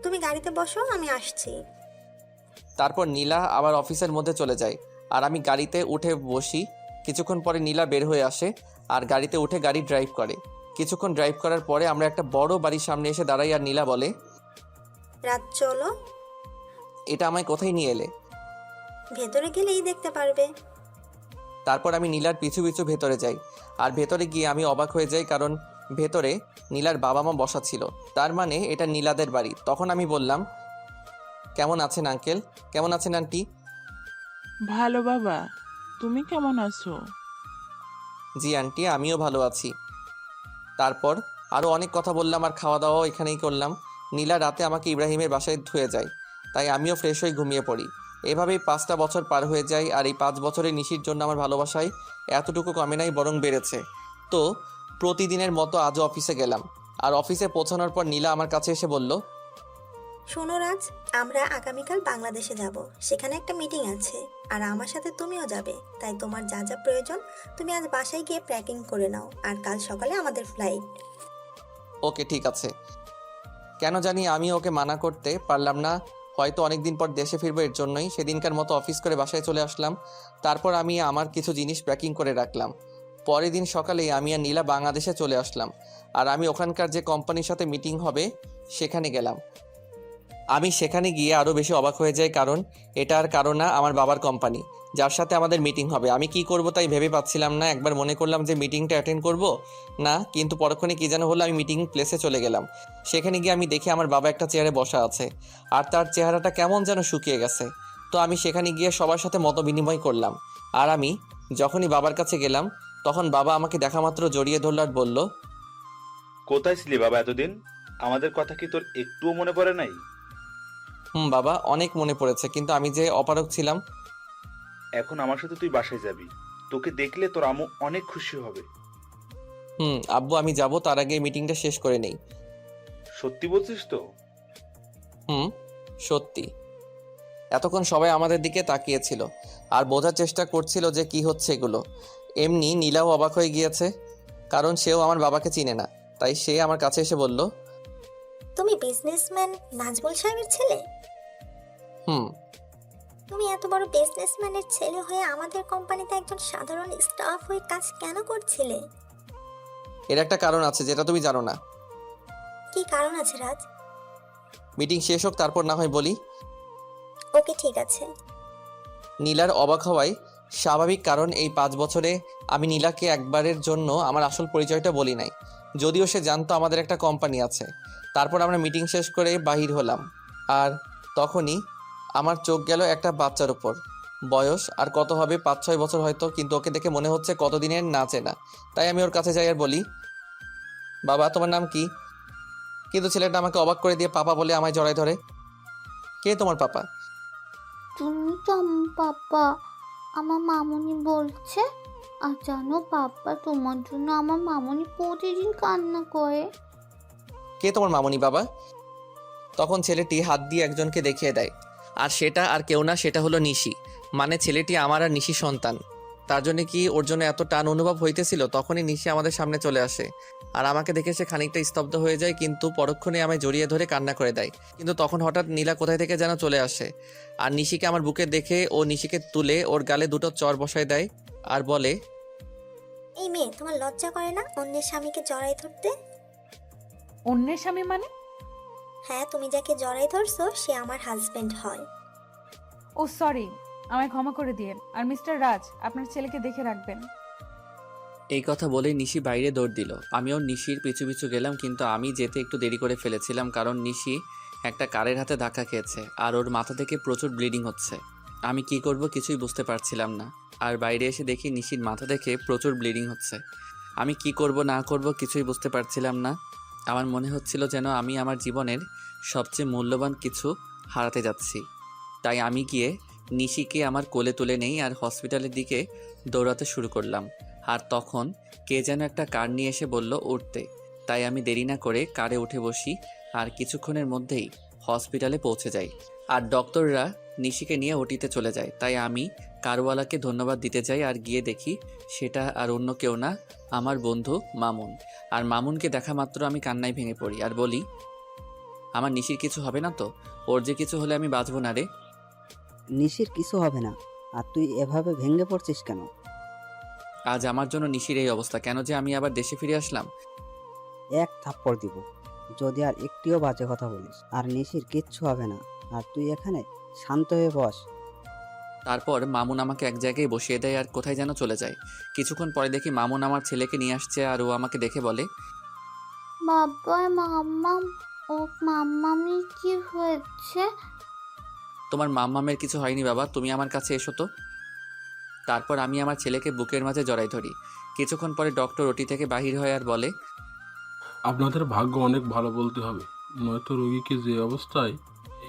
তুমি গাড়িতে বসো, আমি আসছি। তারপর নীলা আবার অফিসের মধ্যে চলে যায়, আর আমি গাড়িতে উঠে বসি। কিছুক্ষণ পরে নীলা বের হয়ে আসে আর গাড়িতে উঠে গাড়ি ড্রাইভ করে। কিছুক্ষণ ড্রাইভ করার পরে আমরা একটা বড় বাড়ির সামনে এসে দাঁড়াই, আর নীলা বলে, রাত চলো। এটা আমায় কোথায় নিয়ে এলে? ভেতরে গেলেই দেখতে পারবে। তারপর আমি নীলার পিছু পিছু ভেতরে যাই। আর ভেতরে গিয়ে আমি অবাক হয়ে যাই, কারণ ভেতরে নীলার বাবা মা বসা ছিল। তার মানে এটা নীলাদের বাড়ি। তখন আমি বললাম, কেমন আছেন আঙ্কেল? কেমন আছেন আন্টি? ভালো বাবা, তুমি কেমন আছো? জি আন্টি, আমিও ভালো আছি। তারপর আরও অনেক কথা বললাম, আর খাওয়া দাওয়াও এখানেই করলাম। নীলা রাতে আমাকে ইব্রাহিমের বাসায় ধুয়ে যায়, তাই আমিও ফ্রেশ হয়ে ঘুমিয়ে পড়ি। এভাবেই 5টা বছর পার হয়ে যায়, আর এই 5 বছরে নিশির জন্য আমার ভালোবাসায় এতটুকু কমে নাই, বরং বেড়েছে। তো প্রতিদিনের মতো আজও অফিসে গেলাম। আর অফিসে পৌঁছানোর পর নীলা আমার কাছে এসে বলল, শোনো রাজ, আমরা আগামীকাল বাংলাদেশে যাব, সেখানে একটা মিটিং আছে, আর আমার সাথে তুমিও যাবে। তাই তোমার যা যা প্রয়োজন তুমি আজ বাসায় গিয়ে প্যাকিং করে নাও, আর কাল সকালে আমাদের ফ্লাইট। ওকে ঠিক আছে। কেন জানি আমি ওকে মানা করতে পারলাম না, হয়তো অনেক দিন পর দেশে ফিরবো এর জন্যই সেদিনকার মতো অফিস করে বাসায় চলে আসলাম। তারপর আমি আমার কিছু জিনিস প্যাকিং করে রাখলাম। পরের দিন সকালেই আমি আর নীলা বাংলাদেশে চলে আসলাম, আর আমি ওখানকার যে কোম্পানির সাথে মিটিং হবে সেখানে গেলাম। আমি সেখানে গিয়ে আরও বেশি অবাক হয়ে যাই, কারণ এটা আর কারণ না, আমার বাবার কোম্পানি, যার সাথে আমাদের মিটিং হবে। আমি কি করব তাই ভেবে পাচ্ছিলাম না। একবার মনে করলাম যে মিটিংটা অ্যাটেন্ড করব না, কিন্তু পরক্ষণে কী যেন হলো, আমি মিটিং প্লেসে চলে গেলাম। সেখানে গিয়ে আমি দেখি আমার বাবা একটা চেয়ারে বসা আছে, আর তার চেহারাটা কেমন যেন শুকিয়ে গেছে। তো আমি সেখানে গিয়ে সবার সাথে মত বিনিময় করলাম। আর আমি যখনই বাবার কাছে গেলাম, তখন বাবা আমাকে দেখা মাত্র জড়িয়ে ধরল আর বলল, কোথায় ছিলি বাবা এতদিন? আমাদের কথা কি তোর একটুও মনে পড়ে নাই? বাবা, অনেক মনে পড়েছে, কিন্তু আমি যে অপারগ ছিলাম। এখন আমার সাথে তুই বাসায় যাবি, তোকে দেখলে তোর আম্মু অনেক খুশি হবে। আব্বু আমি যাব, তার আগে মিটিংটা শেষ করে নেই। সত্যি বলছিস তো? সত্যি। এতক্ষণ সবাই আমাদের দিকে তাকিয়েছিল আর বোঝার চেষ্টা করছিল যে কি হচ্ছে এগুলো। এমনি নীলাও অবাক হয়ে গিয়েছে, কারণ সেও আমার বাবাকে চিনে না। তাই সে আমার কাছে এসে বলল, তুমি বিজনেসম্যান নাজমুল সাহেবের ছেলে? তুমি এত বড় বিজনেসম্যানের ছেলে হয়ে আমাদের কোম্পানিতে একজন সাধারণ স্টাফ হয়ে কাজ কেন করছিলে? এর একটা কারণ আছে যেটা তুমি জানো না। কি কারণ আছে রাজ? মিটিং শেষ হোক, তারপর না হয় বলি। ওকে ঠিক আছে। নীলার অবাক হওয়াই স্বাভাবিক, কারণ এই 5 বছরে আমি নীলাকে একবারের জন্য আমার আসল পরিচয়টা বলি নাই, যদিও সে জানতো আমাদের একটা কোম্পানি আছে। তারপর আমরা মিটিং শেষ করে বাহির হলাম, আর তখনই আমার চোখ গেল একটা বাচ্চার উপর। বয়স আর কত হবে, 5-6 বছর হয়তো, কিন্তু ওকে দেখে মনে হচ্ছে কতদিনের না চেনা। তাই আমি ওর কাছে যাই আর বলি, বাবা তোমার নাম কি? কিন্তু ছেলেটা আমাকে অবাক করে দিয়ে পাপা বলে আমায় জড়ায় ধরে। কে তোমার পাপা? তুমি তো আমার পাপা, আমার মামুনি বলছে। আর জানো পাপা, তোমার জন্য আমার মামুনি প্রতিদিন কান্না করে। কে তোমার মামুনি বাবা? তখন ছেলেটি হাত দিয়ে একজনকে দেখিয়ে দেয়, আর সেটা আর কেউ না, সেটা হলো নিশি। মানে ছেলেটি আমার আর নিশির সন্তান। তার জন্য কি ওর জন্য এত টান অনুভব হইতেছিল, তখনই নিশি আমাদের সামনে চলে আসে, আর আমাকে দেখে সে খানিকটা স্তব্ধ হয়ে যায়, কিন্তু পরক্ষণে আমায় জড়িয়ে ধরে কান্না করে দেয়। কিন্তু তখন হঠাৎ নীলা কোথায় থেকে যেন চলে আসে, আর নিশিকে আমার বুকে দেখে ও নিশিকে তুলে ওর গালে 2টো চড় বসায় দেয়, আর বলে, এই মেয়ে, তোমার লজ্জা করে না অন্যের স্বামীকে জড়াই ধরতে? অন্যের স্বামী মানে? হ্যাঁ, তুমি যাকে জড়াই ধরছো সে আমার হাজবেন্ড হয়। ও সরি, আমায় ক্ষমা করে দিয়েন। আর মিস্টার রাজ, আপনার ছেলেকে দেখে রাখবেন। এই কথা বলে নিশি বাইরে দৌড় দিল। আমিও নিশির পিছু পিছু গেলাম, কিন্তু আমি যেতে একটু দেরি করে ফেলেছিলাম, কারণ নিশি একটা কারের হাতে ধাক্কা খেয়েছে আর ওর মাথা থেকে প্রচুর ব্লিডিং হচ্ছে। আমি কি করব কিছুই বুঝতে পারছিলাম না, আর বাইরে এসে দেখি নিশির মাথা থেকে প্রচুর ব্লিডিং হচ্ছে। আমি কি করব না করব কিছুই বুঝতে পারছিলাম না। আমার মনে হচ্ছিল যেন আমি আমার জীবনের সবচেয়ে মূল্যবান কিছু হারাতে যাচ্ছি। তাই আমি গিয়ে নিশিকে আমার কোলে তুলে নেই আর হসপিটালের দিকে দৌড়াতে শুরু করলাম। আর তখন কে যেন একটা কার নিয়ে এসে বলল উঠতে। তাই আমি দেরি না করে কারে উঠে বসি, আর কিছুক্ষণের মধ্যেই হসপিটালে পৌঁছে যাই। আর ডক্টররা নিশিকে নিয়ে ওটিতে চলে যায়। তাই আমি কারওয়ালাকে ধন্যবাদ দিতে যাই, আর গিয়ে দেখি সেটা আর অন্য কেউ না, আমার বন্ধু মামুন। আর মামুনকে দেখা মাত্র আমি কান্নায় ভেঙে পড়ি আর বলি, আমার নিশির কিছু হবে না তো? ওর যে কিছু হলে আমি বাঁচবো না রে। নিশির কিছু হবে না, আর তুই এভাবে ভেঙে পড়ছিস কেন? আজ আমার জন্য নিশির এই অবস্থা কেন যে আমি আবার দেশে ফিরে আসলাম? এক থাপ্পড় দিব যদি আর একটিও বাজে কথা বলিস। আর নিশির কিচ্ছু হবে না, আর তুই এখানে শান্ত হয়ে বস। তারপর মামুন আমাকে এক জায়গায় বসিয়ে দেয় আর কোথায় যেন চলে যায়। কিছুক্ষণ পরে দেখি মামুন আমার ছেলেকে নিয়ে আসছে, আর ও আমাকে দেখে বলে, বাবা, মাম্মাম, ও মাম্মামি কি হয়েছে? তোমার মাম্মামের কিছু হয়নি বাবা, তুমি আমার কাছে এসো তো। তারপর আমি আমার ছেলেকে বুকের মাঝে জড়াই ধরি। কিছুক্ষণ পরে ডক্টর ওটি থেকে বাহির হয় আর বলে, আপনাদের ভাগ্য অনেক ভালো বলতে হবে, নয়তো রোগীকে যে অবস্থায়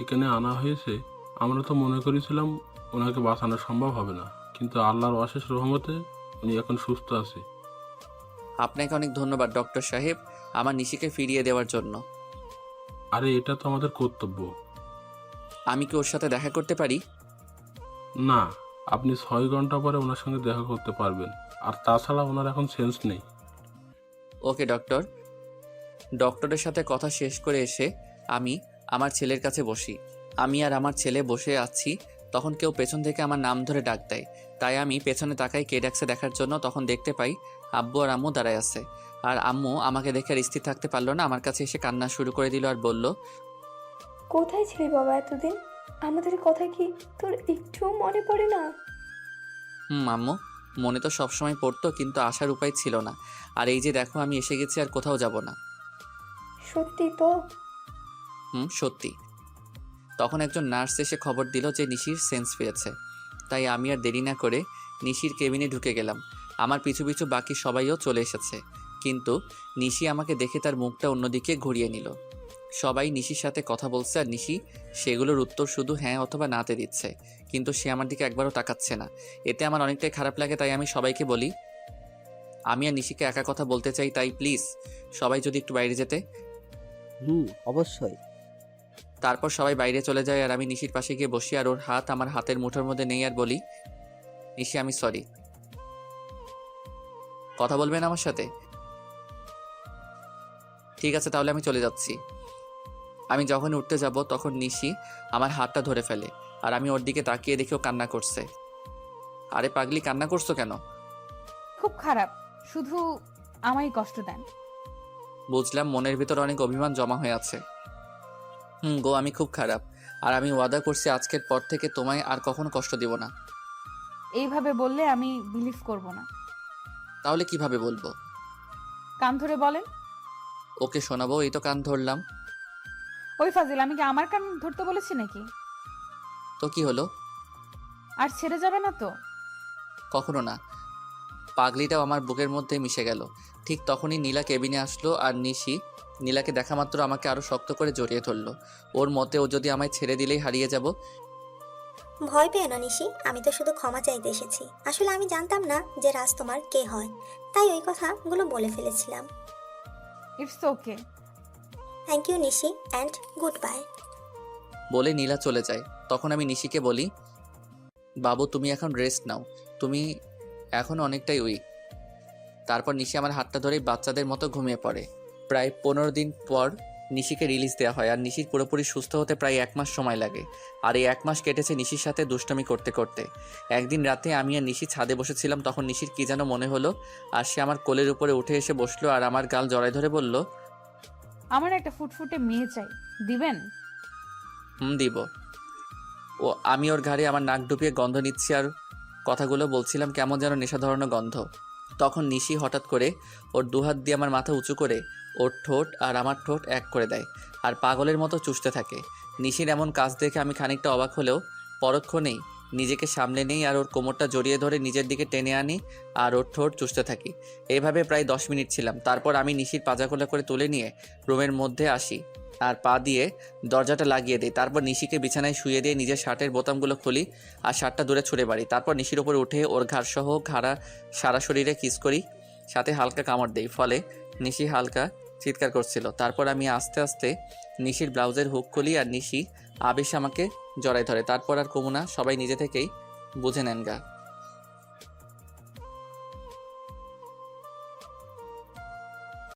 এখানে আনা হয়েছে আমরা তো মনে করেছিলাম ওনাকে বাঁচানো সম্ভব হবে না, কিন্তু আল্লাহর অশেষ রহমতে উনি এখন সুস্থ আছে। আপনাকে অনেক ধন্যবাদ ডক্টর সাহেব, আমার নিশিকে ফিরিয়ে দেওয়ার জন্য। আরে এটা তো আমাদের কর্তব্য। আমি কি ওর সাথে দেখা করতে পারি? না, আপনি 6 ঘন্টা পরে ওনার সঙ্গে দেখা করতে পারবেন, আর তাছাড়া ওনার এখন সেন্স নেই। ওকে ডক্টর। ডক্টরের সাথে কথা শেষ করে এসে আমি আমার ছেলের কাছে বসি। আমি আর আমার ছেলে বসে আছি, তখন কেউ পেছন থেকে আমার নাম ধরে ডাক দেয়। তাই আমি পেছনে তাকাই কে ডাকছে দেখার জন্য। তখন দেখতে পাই আব্বু আর আম্মু দাঁড়ায় আছে। আর আম্মু আমাকে দেখে আর স্থির থাকতে পারলো না, আমার কাছে এসে কান্না শুরু করে দিল আর বলল, কোথায় ছিলি বাবা এতদিন? আমাদের কথা কি তোর একটুও মনে পড়ে না? আম্মু, মনে তো সবসময় পড়তো, কিন্তু আসার উপায় ছিল না। আর এই যে দেখো আমি এসে গেছি, আর কোথাও যাব না। সত্যি তো? সত্যি। তখন একজন নার্স এসে খবর দিল যে নিশির সেন্স ফিরেছে। তাই আমি আর দেরি না করে নিশির কেবিনে ঢুকে গেলাম। আমার পিছু পিছু বাকি সবাইও চলে এসেছে, কিন্তু নিশি আমাকে দেখে তার মুখটা অন্যদিকে ঘুরিয়ে নিল। সবাই নিশির সাথে কথা বলছে, আর নিশি সেগুলোর উত্তর শুধু হ্যাঁ অথবা নাতে দিচ্ছে, কিন্তু সে আমার দিকে একবারও তাকাচ্ছে না। এতে আমার অনেকটাই খারাপ লাগে। তাই আমি সবাইকে বলি, আমি আর নিশিকে একা কথা বলতে চাই, তাই প্লিজ সবাই যদি একটু বাইরে যেতে। অবশ্যই। তারপর সবাই বাইরে চলে যায়, আর আমি নিশির পাশে গিয়ে বসি, আর ওর হাত আমার হাতের মুঠোর মধ্যে নেই, আর বলি, নিশি আমি সরি। কথা বলবেন আমার সাথে? ঠিক আছে, তাহলে আমি চলে যাচ্ছি। আমি যখন উঠতে যাব তখন নিশি আমার হাতটা ধরে ফেলে, আর আমি ওর দিকে তাকিয়ে দেখেও কান্না করছে। আরে পাগলি, কান্না করছো কেন? খুব খারাপ, শুধু আমায় কষ্ট দেন। বুঝলাম মনের ভিতর অনেক অভিমান জমা হয়ে আছে। গো, আমি খুব খারাপ, আর আমি ওয়াদা করছি আজকের পর থেকে তোমায় আর কখনো কষ্ট দিব না। এইভাবে বললে আমি বিলিভ করব না। তাহলে কিভাবে বলবো? কান ধরে বলেন। ওকে শোনাবো, এই তো কান ধরলাম। ওই ফাজিল, আমি কি আমার কান ধরতে বলেছি নাকি? তো কি হলো? আর ছেড়ে যাবে না তো? কখনো না। পাগলিটাও আমার বুকের মধ্যে মিশে গেল। ঠিক তখনই নীলা কেবিনে আসলো, আর নিশি নীলাকে দেখা মাত্র আমাকে আরো শক্ত করে জড়িয়ে ধরলো। ওর মতে ও যদি আমায় ছেড়ে দিলেই হারিয়ে যাব। ভয় পেও না নিশি, আমি তো শুধু ক্ষমা চাইতে এসেছি। আসলে আমি জানতাম না যে রাজ তোমার কে হয়, তাই ওই কথাগুলো বলে ফেলেছিলাম। It's okay. Thank you Nishi, and goodbye. বলে নীলা চলে যায়। তখন আমি নিশিকে বলি, বাবু তুমি এখন রেস্ট নাও, তুমি এখন অনেকটাই উইক। তারপর নিশি আমার হাতটা ধরেই বাচ্চাদের মতো ঘুমিয়ে পড়ে। প্রায় 15 দিন পর নিশিকে রিলিজ দেওয়া হয়, আর নিশির পুরোপুরি সুস্থ হতে প্রায় 1 মাস সময় লাগে। আর এই 1 মাস কেটেছে নিশির সাথে দুষ্টমি করতে করতে। একদিন রাতে আমি আর নিশি ছাদে বসেছিলাম, তখন নিশির কি যেন মনে হলো, আর সে আমার কোলের উপরে উঠে এসে বসলো, আর আমার গাল জড়ায় ধরে বলল, আমার একটা ফুটফুটে মেয়ে চাই, দিবেন? দিব। ও আমি ওর ঘাড়ে আমার নাক ডুবিয়ে গন্ধ নিচ্ছি, আর কথাগুলো বলছিলাম, কেমন যেন নেশা ধরানো গন্ধ। তখন নিশি হঠাৎ করে ওর দুহাত দিয়ে আমার মাথা উঁচু করে ওর ঠোঁট আর আমার ঠোঁট এক করে দেয়, আর পাগলের মতো চুষতে থাকে। নিশির এমন কাজ দেখে আমি খানিকটা অবাক হলেও পরক্ষণেই নিজেকে সামলে নেই, আর ওর কোমরটা জড়িয়ে ধরে নিজের দিকে টেনে আনি, আর ওর ঠোঁট চুষতে থাকি। এইভাবে প্রায় 10 মিনিট ছিলাম। তারপর আমি নিশির পাজাখোলা করে তুলে নিয়ে রুমের মধ্যে আসি, আর পা দিয়ে দরজাটা লাগিয়ে দিই। তারপর নিশিকে বিছানায় শুয়ে দিয়ে নিজের শার্টের বোতামগুলো খুলি, আর শার্টটা দূরে ছুঁড়ে মারি। তারপর নিশির ওপর উঠে ওর ঘাড়সহ সারা শরীরে কিস করি, সাথে হালকা কামড় দেই। ফলে নিশি হালকা চিৎকার করছিল। তারপর আমি আস্তে আস্তে নিশির ব্লাউজের হুক খুলি, আর নিশি আবেশে আমাকে জড়াই ধরে। তারপর আর কমুনা, সবাই নিজে থেকেই বুঝে নেন গা।